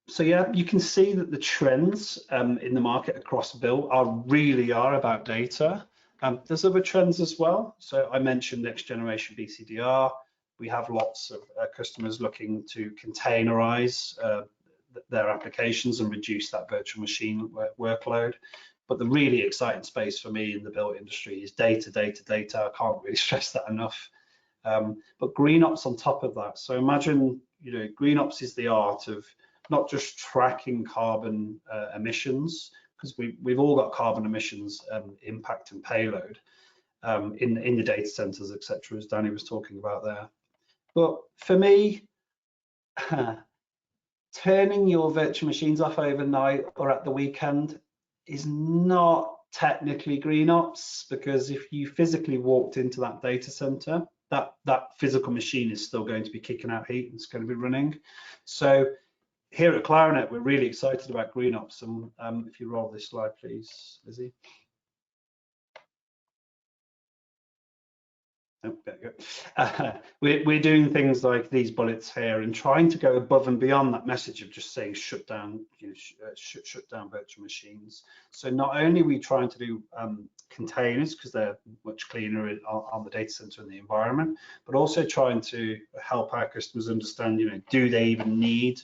So yeah, you can see that the trends in the market across built really are about data. There's other trends as well. So I mentioned next generation BCDR. We have lots of customers looking to containerize their applications and reduce that virtual machine workload. But the really exciting space for me in the built industry is data, data, data. I can't really stress that enough. But GreenOps on top of that. So imagine, GreenOps is the art of not just tracking carbon emissions, because we've all got carbon emissions impact and payload in the data centers, etc., as Danny was talking about there. But for me, turning your virtual machines off overnight or at the weekend is not technically GreenOps, because if you physically walked into that data center, that physical machine is still going to be kicking out heat and it's going to be running. So here at Clarinet, we're really excited about GreenOps. And if you roll this slide, please, Lizzie. Oh, there you go. We're doing things like these bullets here and trying to go above and beyond that message of just saying shut down, shut down virtual machines. So not only are we trying to do containers because they're much cleaner on the data center and the environment, but also trying to help our customers understand, do they even need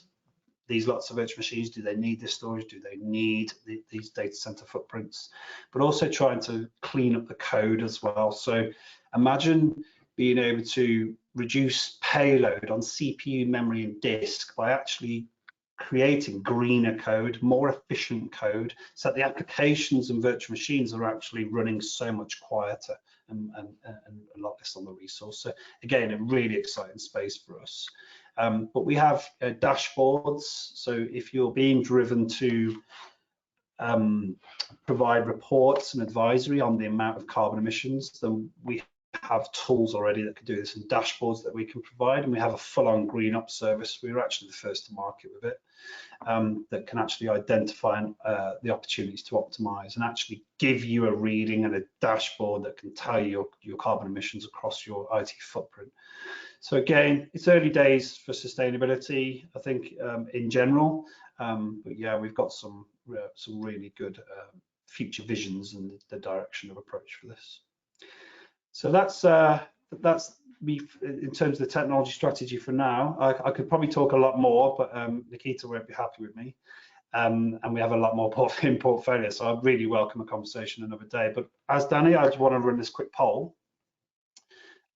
these lots of virtual machines? Do they need this storage? Do they need these data center footprints? But also trying to clean up the code as well. So imagine being able to reduce payload on CPU, memory, and disk by actually creating greener code, more efficient code, so that the applications and virtual machines are actually running so much quieter and a lot less on the resource. So again, a really exciting space for us. But we have dashboards. So if you're being driven to provide reports and advisory on the amount of carbon emissions, then we have tools already that can do this and dashboards that we can provide. And we have a full-on GreenOps service. We were actually the first to market with it, that can actually identify the opportunities to optimize and actually give you a reading and a dashboard that can tell you your carbon emissions across your IT footprint. So again, it's early days for sustainability, I think, in general. But yeah, we've got some really good future visions and the direction of approach for this. So that's me in terms of the technology strategy for now. I could probably talk a lot more, but Nikita won't be happy with me. And we have a lot more in portfolio, so I'd really welcome a conversation another day. But as Danny, I just want to run this quick poll.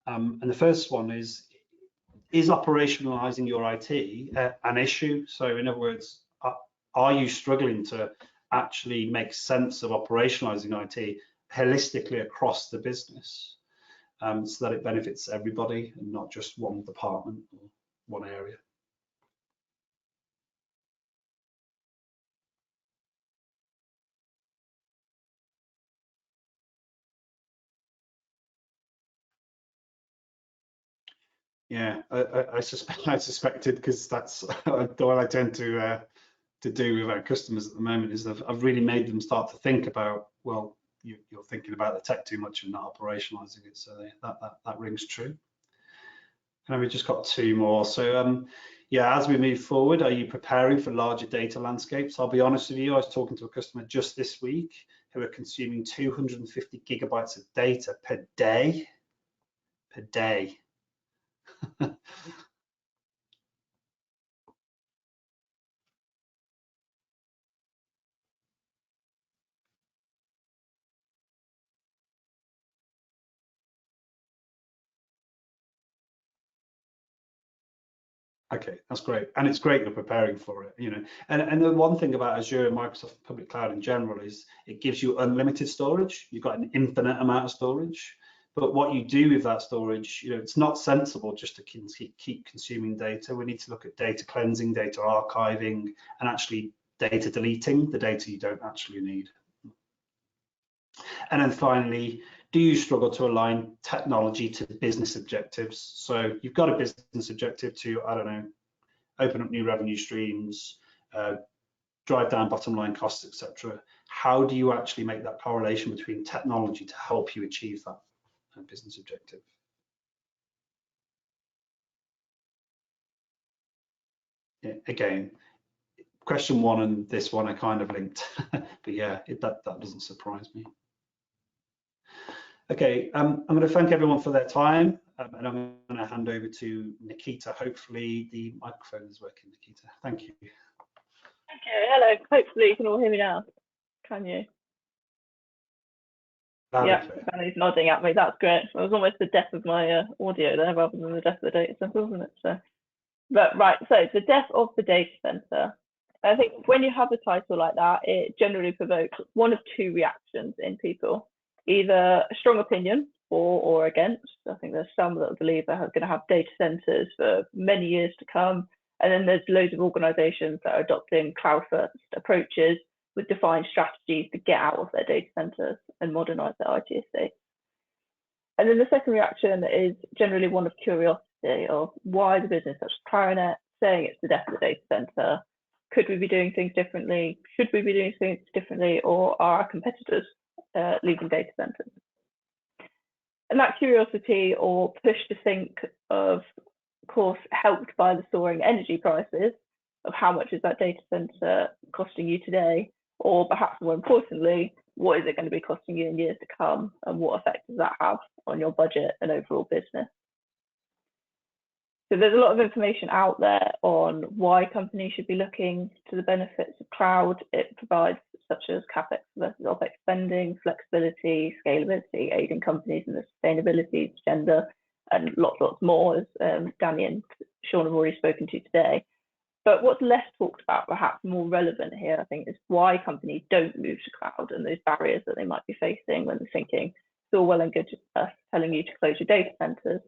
And the first one is operationalizing your IT an issue? So in other words, are you struggling to actually make sense of operationalizing IT holistically across the business, so that it benefits everybody and not just one department or one area? Yeah, I suspected, because that's what I tend to do with our customers at the moment, is I've really made them start to think about, well, you're thinking about the tech too much and not operationalizing it. So that rings true. And we just got two more. So yeah, as we move forward, are you preparing for larger data landscapes? I'll be honest with you, I was talking to a customer just this week who are consuming 250 gigabytes of data per day. Okay, that's great, and it's great you're preparing for it. You know, and the one thing about Azure and Microsoft Public Cloud in general is it gives you unlimited storage. You've got an infinite amount of storage, but what you do with that storage, you know, it's not sensible just to keep consuming data. We need to look at data cleansing, data archiving, and actually data deleting the data you don't actually need. And then finally, do you struggle to align technology to business objectives? So you've got a business objective to, I don't know, open up new revenue streams, drive down bottom line costs, etc. How do you actually make that correlation between technology to help you achieve that business objective? Yeah, again, question one and this one are kind of linked, but yeah, that doesn't surprise me. Okay, I'm going to thank everyone for their time, and I'm going to hand over to Nikita. Hopefully the microphone is working, Nikita. Thank you. Okay, hello. Hopefully you can all hear me now. Can you? Yeah, Danny's nodding at me. That's great. It was almost the death of my audio there, rather than the death of the data center, wasn't it? So, but right, so the death of the data center. I think when you have a title like that, it generally provokes one of two reactions in people. Either a strong opinion or against. I think there's some that believe they're going to have data centers for many years to come. And then there's loads of organizations that are adopting cloud first approaches with defined strategies to get out of their data centers and modernize their IT estate. And then the second reaction is generally one of curiosity of why the business such as Clarinet saying it's the death of the data center. Could we be doing things differently? Should we be doing things differently? Or are our competitors leaving data centers? And that curiosity or push to think of course helped by the soaring energy prices of how much is that data center costing you today, or perhaps more importantly, what is it going to be costing you in years to come, and what effect does that have on your budget and overall business? So there's a lot of information out there on why companies should be looking to the benefits of cloud. It provides such as CapEx versus OpEx spending, flexibility, scalability, aiding companies in the sustainability agenda, and lots more, as Danny and Sean have already spoken to today. But what's less talked about, perhaps more relevant here, I think, is why companies don't move to cloud and those barriers that they might be facing when they're thinking it's all well and good telling you to close your data centers,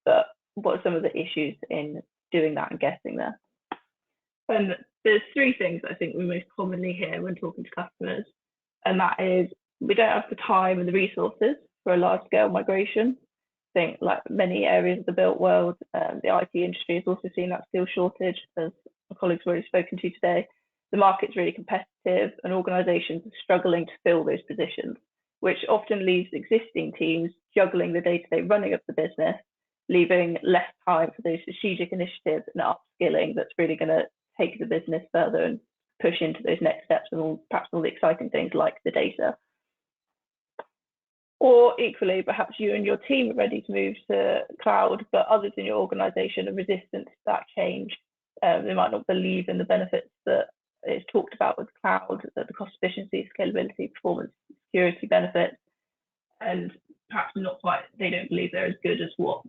but what are some of the issues in doing that and getting there? And there's three things I think we most commonly hear when talking to customers, and that is we don't have the time and the resources for a large-scale migration. I think like many areas of the built world, the IT industry has also seen that skill shortage, as my colleagues have already spoken to today. The market's really competitive and organizations are struggling to fill those positions, which often leaves existing teams juggling the day-to-day running of the business, leaving less time for those strategic initiatives and upskilling that's really going to take the business further and push into those next steps and perhaps all the exciting things like the data. Or equally, perhaps you and your team are ready to move to cloud, but others in your organization are resistant to that change. They might not believe in the benefits that is talked about with cloud, the cost efficiency, scalability, performance, security benefits, and perhaps not quite, they don't believe they're as good as what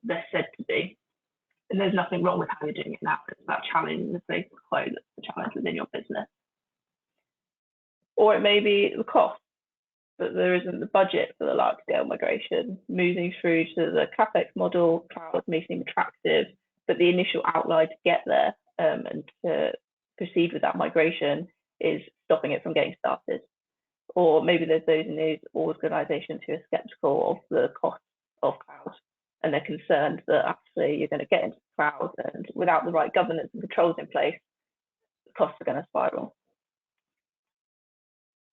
they're said to be. And there's nothing wrong with how you're doing it now. It's about challenging the status quo that's the challenge within your business. Or it may be the cost, that there isn't the budget for the large scale migration. Moving through to the CapEx model, cloud may seem attractive, but the initial outlay to get there and to proceed with that migration is stopping it from getting started. Or maybe there's those in these organizations who are skeptical of the cost of cloud, and they're concerned that actually you're going to get into the cloud, and without the right governance and controls in place, the costs are going to spiral.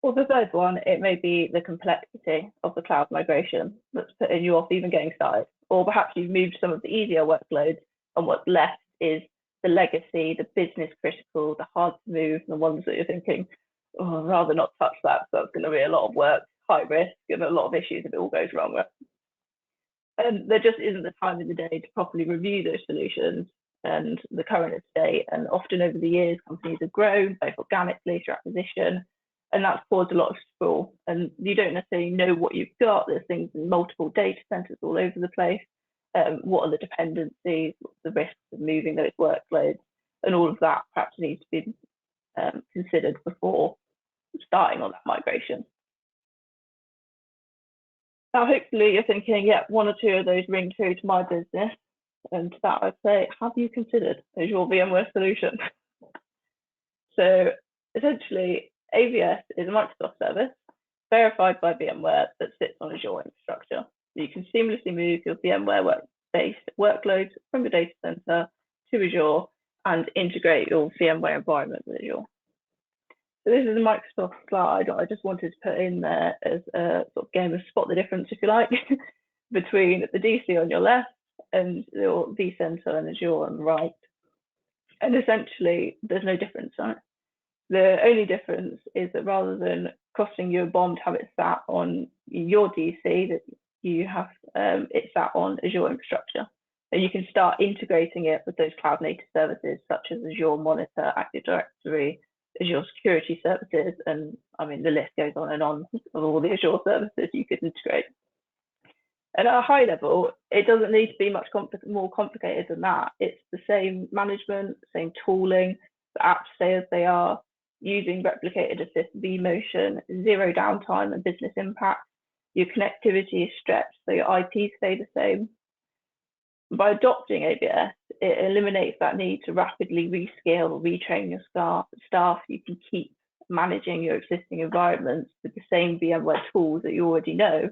Or the third one, it may be the complexity of the cloud migration that's putting you off even getting started. Or perhaps you've moved some of the easier workloads, and what's left is the legacy, the business critical, the hard to move, the ones that you're thinking, oh, I'd rather not touch that, so it's going to be a lot of work, high risk, and a lot of issues if it all goes wrong. And there just isn't the time in the day to properly review those solutions and the current state. And often over the years, companies have grown, both organically through acquisition, and that's caused a lot of sprawl. And you don't necessarily know what you've got. There's things in multiple data centers all over the place. What are the dependencies? What's the risks of moving those workloads? And all of that perhaps needs to be considered before starting on that migration. Now, hopefully you're thinking, yeah, one or two of those ring true to my business. And to that I'd say, have you considered Azure VMware solution? So essentially, AVS is a Microsoft service verified by VMware that sits on Azure infrastructure. So you can seamlessly move your VMware-based workloads from your data center to Azure and integrate your VMware environment with Azure. So this is a Microsoft slide I just wanted to put in there as a sort of game of spot the difference, if you like, between the DC on your left and your vCenter and Azure on the right. And essentially, there's no difference, right? The only difference is that rather than costing you a bomb to have it sat on your DC, that you have it sat on Azure infrastructure. And you can start integrating it with those cloud native services such as Azure Monitor, Active Directory, Azure Security Services, and I mean the list goes on of all the Azure services you could integrate. And at a high level, it doesn't need to be much more complicated than that. It's the same management, same tooling, the apps stay as they are, using replicated assist vMotion, zero downtime and business impact. Your connectivity is stretched, so your IP stay the same. By adopting AVS, it eliminates that need to rapidly rescale or retrain your staff. You can keep managing your existing environments with the same VMware tools that you already know,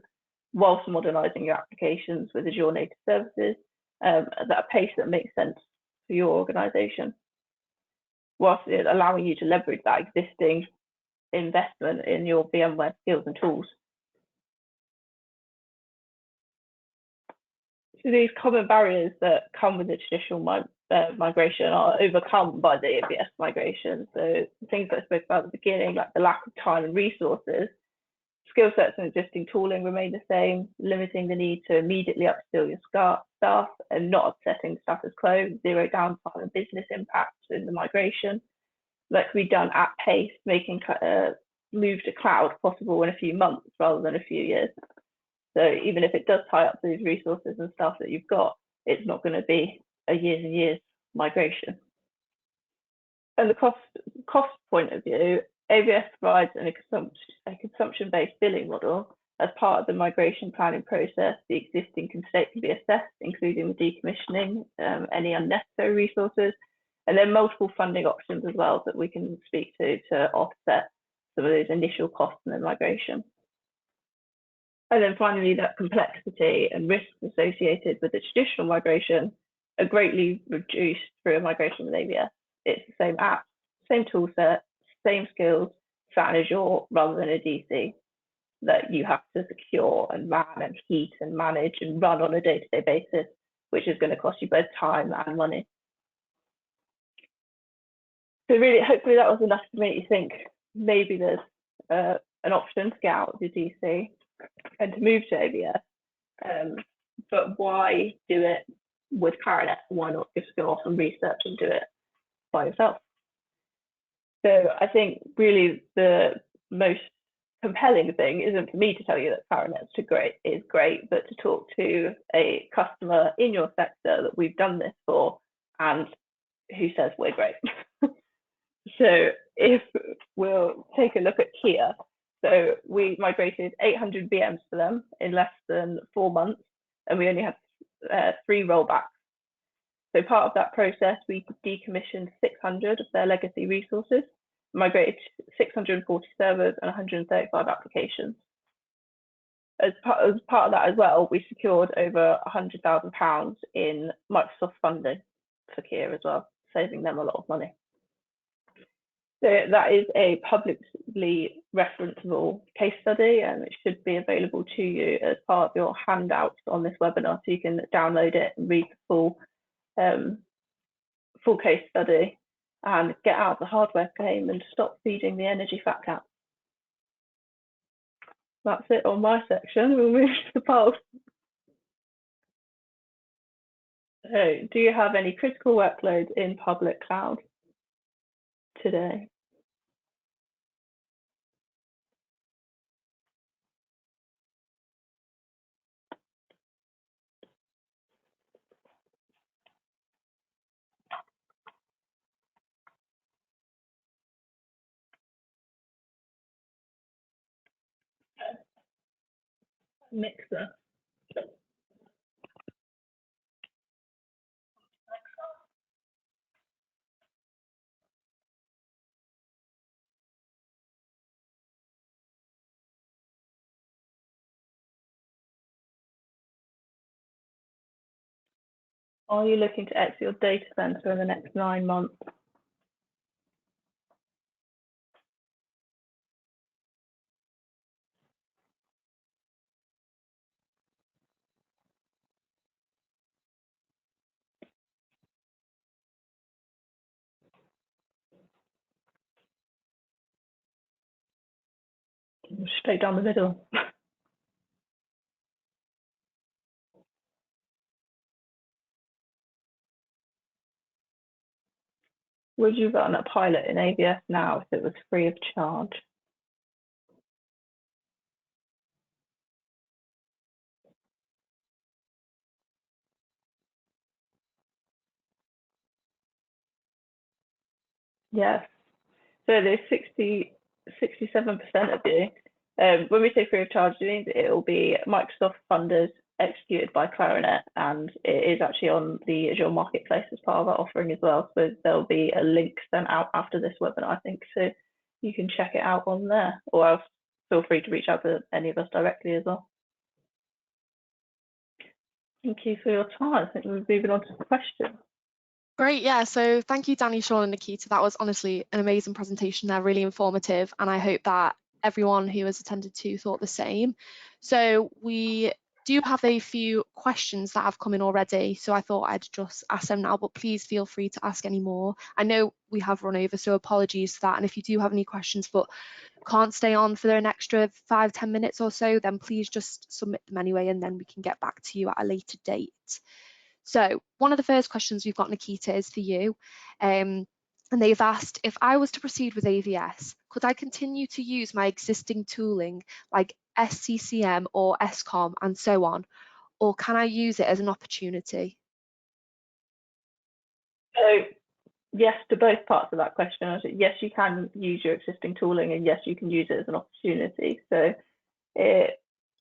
whilst modernizing your applications with Azure native services at a pace that makes sense for your organization, whilst allowing you to leverage that existing investment in your VMware skills and tools. So these common barriers that come with the traditional migration are overcome by the AVS migration. So things that I spoke about at the beginning, like the lack of time and resources, skill sets and existing tooling remain the same, limiting the need to immediately upskill your staff and not upsetting the status quo, zero downtime and business impact in the migration. That can be done at pace, making move to cloud possible in a few months rather than a few years. So even if it does tie up those resources and stuff that you've got, it's not going to be a years and years migration. And the cost point of view, AVS provides a consumption-based billing model. As part of the migration planning process, the existing estate can be assessed, including the decommissioning, any unnecessary resources, and then multiple funding options as well that we can speak to offset some of those initial costs in the migration. And then finally, that complexity and risks associated with the traditional migration are greatly reduced through a migration with AVS. It's the same app, same tool set, same skills, sat in Azure rather than a DC that you have to secure and man and heat and manage and run on a day-to-day basis, which is going to cost you both time and money. So really, hopefully that was enough to make you think maybe there's an option to get out of your DC and to move to AVS. But why do it with Clarinet? Why not just go off and research and do it by yourself? So I think really the most compelling thing isn't for me to tell you that Clarinet is great, but to talk to a customer in your sector that we've done this for and who says we're great. So if we'll take a look at Kia, so we migrated 800 VMs for them in less than 4 months, and we only had 3 rollbacks. So part of that process, we decommissioned 600 of their legacy resources, migrated 640 servers and 135 applications. As part of that as well, we secured over £100,000 in Microsoft funding for Kia as well, saving them a lot of money. So that is a publicly referenceable case study, and it should be available to you as part of your handouts on this webinar, so you can download it and read the full case study and get out of the hardware game and stop feeding the energy fat cat. That's it on my section. We'll move to the Pulse. So, do you have any critical workloads in public cloud today? Mixer. Are you looking to exit your data center in the next 9 months? Straight down the middle. Would you run a pilot in AVS now if it was free of charge? Yes. So there's 67% of you. When we say free of charge, it means it will be Microsoft funded, executed by Clarinet, and it is actually on the Azure Marketplace as part of our offering as well. So there'll be a link sent out after this webinar, I think, so you can check it out on there, or else feel free to reach out to any of us directly as well. Thank you for your time. I think we're moving on to the questions. Great, yeah, so thank you, Danny, Sean and Nikita. That was honestly an amazing presentation there, really informative, and I hope that everyone who has attended to thought the same. So we do have a few questions that have come in already, so I thought I'd just ask them now, but please feel free to ask any more. I know we have run over, so apologies for that, and if you do have any questions but can't stay on for an extra 5-10 minutes or so, then please just submit them anyway, and then we can get back to you at a later date. So one of the first questions we've got, Nikita, is for you. And they've asked, if I was to proceed with AVS, could I continue to use my existing tooling like SCCM or SCOM and so on, or can I use it as an opportunity? So yes to both parts of that question. Yes, you can use your existing tooling, and yes, you can use it as an opportunity. So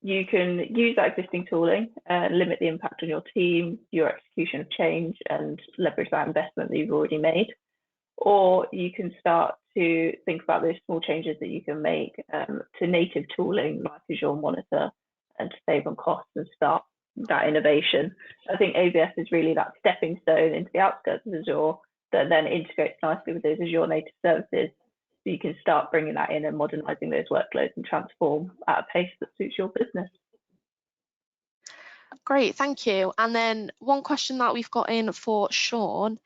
you can use that existing tooling and limit the impact on your team, your execution of change, and leverage that investment that you've already made. Or you can start to think about those small changes that you can make to native tooling like Azure Monitor, and to save on costs and start that innovation. I think AVS is really that stepping stone into the outskirts of Azure that then integrates nicely with those Azure native services. So you can start bringing that in and modernizing those workloads and transform at a pace that suits your business. Great, thank you. And then one question that we've got in for Sean.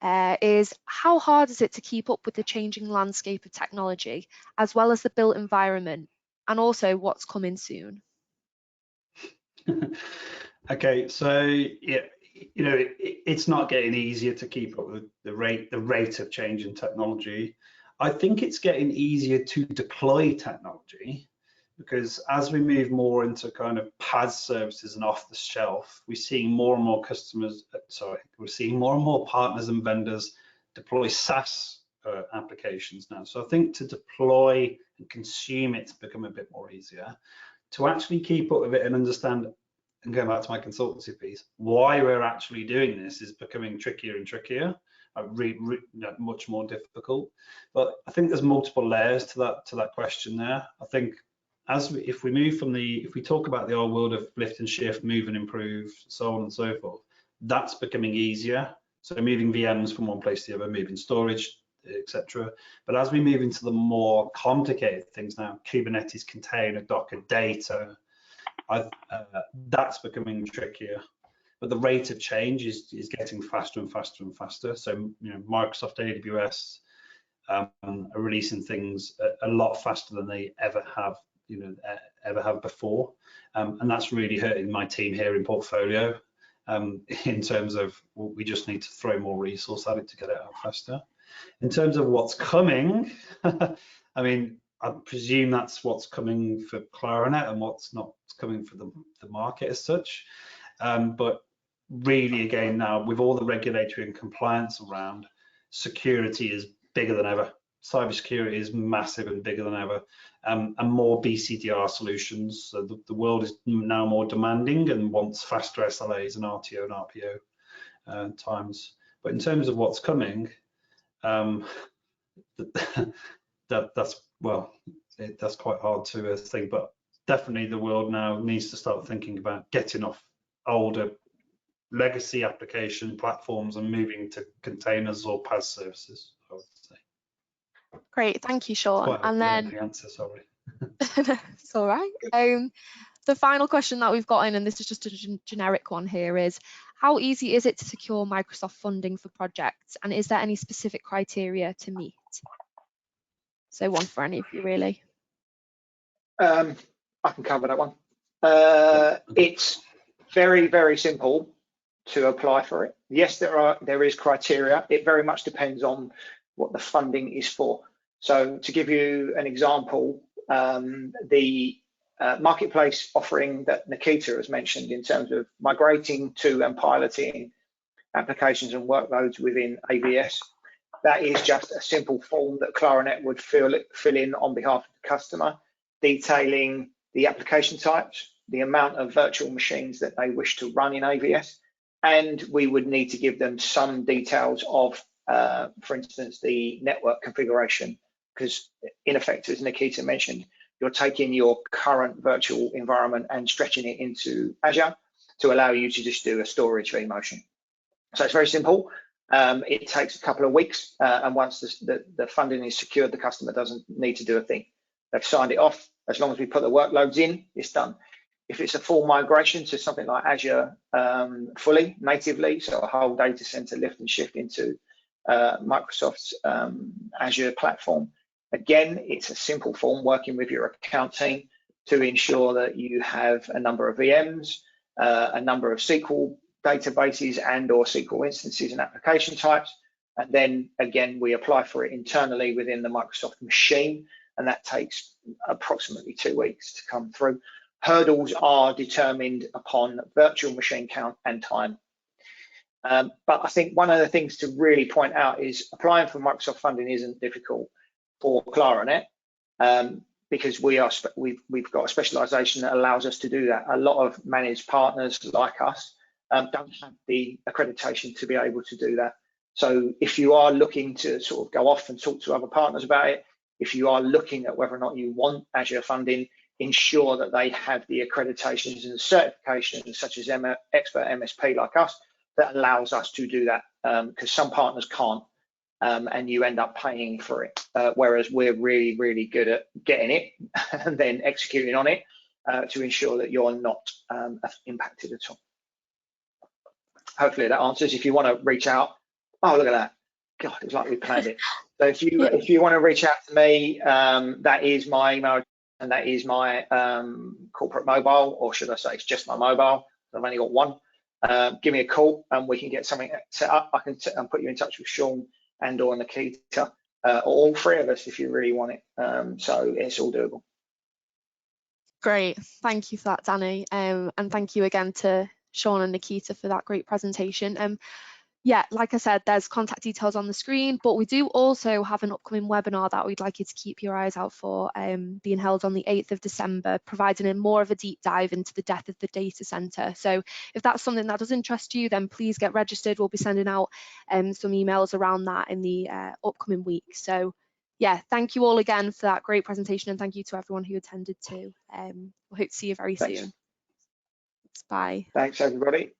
is how hard is it to keep up with the changing landscape of technology, as well as the built environment, and also what's coming soon? Okay, so yeah, it's not getting easier to keep up with the rate of change in technology. I think it's getting easier to deploy technology, because as we move more into kind of PaaS services and off the shelf, we're seeing more and more we're seeing more and more partners and vendors deploy SaaS applications now. So I think to deploy and consume it's become a bit more easier. To actually keep up with it and understand, and going back to my consultancy piece, why we're actually doing this is becoming trickier and trickier, much more difficult. But I think there's multiple layers to that question there. I think if we talk about the old world of lift and shift, move and improve, so on and so forth, that's becoming easier. So moving VMs from one place to the other, moving storage, etc. But as we move into the more complicated things now, Kubernetes, container, Docker, data, that's becoming trickier. But the rate of change is getting faster and faster and faster. So Microsoft, AWS are releasing things a lot faster than they ever have before, and that's really hurting my team here in portfolio in terms of we just need to throw more resource at it to get it out faster. In terms of what's coming, I mean, I presume that's what's coming for Clarinet and what's not coming for the market as such. But really, again, now with all the regulatory and compliance around, security is bigger than ever. Cybersecurity is massive and bigger than ever, and more BCDR solutions. So the world is now more demanding and wants faster SLAs and RTO and RPO times. But in terms of what's coming, that's quite hard to think. But definitely, the world now needs to start thinking about getting off older legacy application platforms and moving to containers or PaaS services, I would say. Great, thank you, Sean. And then the answer, sorry. It's all right. The final question that we've got in, and this is just a generic one here, is how easy is it to secure Microsoft funding for projects, and is there any specific criteria to meet? So one for any of you, really. I can cover that one. It's very, very simple to apply for it. Yes, there is criteria. It very much depends on what the funding is for. So to give you an example, the marketplace offering that Nikita has mentioned in terms of migrating to and piloting applications and workloads within AVS, that is just a simple form that Clarinet would fill in on behalf of the customer, detailing the application types, the amount of virtual machines that they wish to run in AVS, and we would need to give them some details of, for instance, the network configuration, because in effect, as Nikita mentioned, you're taking your current virtual environment and stretching it into Azure to allow you to just do a storage vMotion. So it's very simple. It takes a couple of weeks, and once the funding is secured, the customer doesn't need to do a thing. They've signed it off. As long as we put the workloads in, it's done. If it's a full migration to something like Azure fully, natively, so a whole data center lift and shift into Microsoft's Azure platform, again, it's a simple form working with your account team to ensure that you have a number of VMs, a number of SQL databases and or SQL instances and application types. And then again, we apply for it internally within the Microsoft machine, and that takes approximately 2 weeks to come through. Hurdles are determined upon virtual machine count and time. But I think one of the things to really point out is applying for Microsoft funding isn't difficult for Clarinet, because we've got a specialization that allows us to do that. A lot of managed partners like us don't have the accreditation to be able to do that. So if you are looking to sort of go off and talk to other partners about it, if you are looking at whether or not you want Azure funding, ensure that they have the accreditations and certifications such as Expert MSP like us that allows us to do that, because some partners can't, and you end up paying for it, whereas we're really, really good at getting it and then executing on it to ensure that you're not impacted at all. Hopefully that answers. If you want to reach out Oh, look at that. God, it's like we planned it. So if you Yeah. if you want to reach out to me, that is my email and that is my corporate mobile, or should I say it's just my mobile. I've only got one. Give me a call and we can get something set up. I can put you in touch with Sean and or Nikita, or all three of us if you really want it. So it's all doable. Great, thank you for that, Danny, and thank you again to Sean and Nikita for that great presentation. Yeah, like I said, there's contact details on the screen, but we do also have an upcoming webinar that we'd like you to keep your eyes out for, being held on the 8th of December, providing a more of a deep dive into the death of the data centre. So if that's something that does interest you, then please get registered. We'll be sending out some emails around that in the upcoming week. So yeah, thank you all again for that great presentation, and thank you to everyone who attended too. We'll hope to see you very soon. Bye. Thanks, everybody.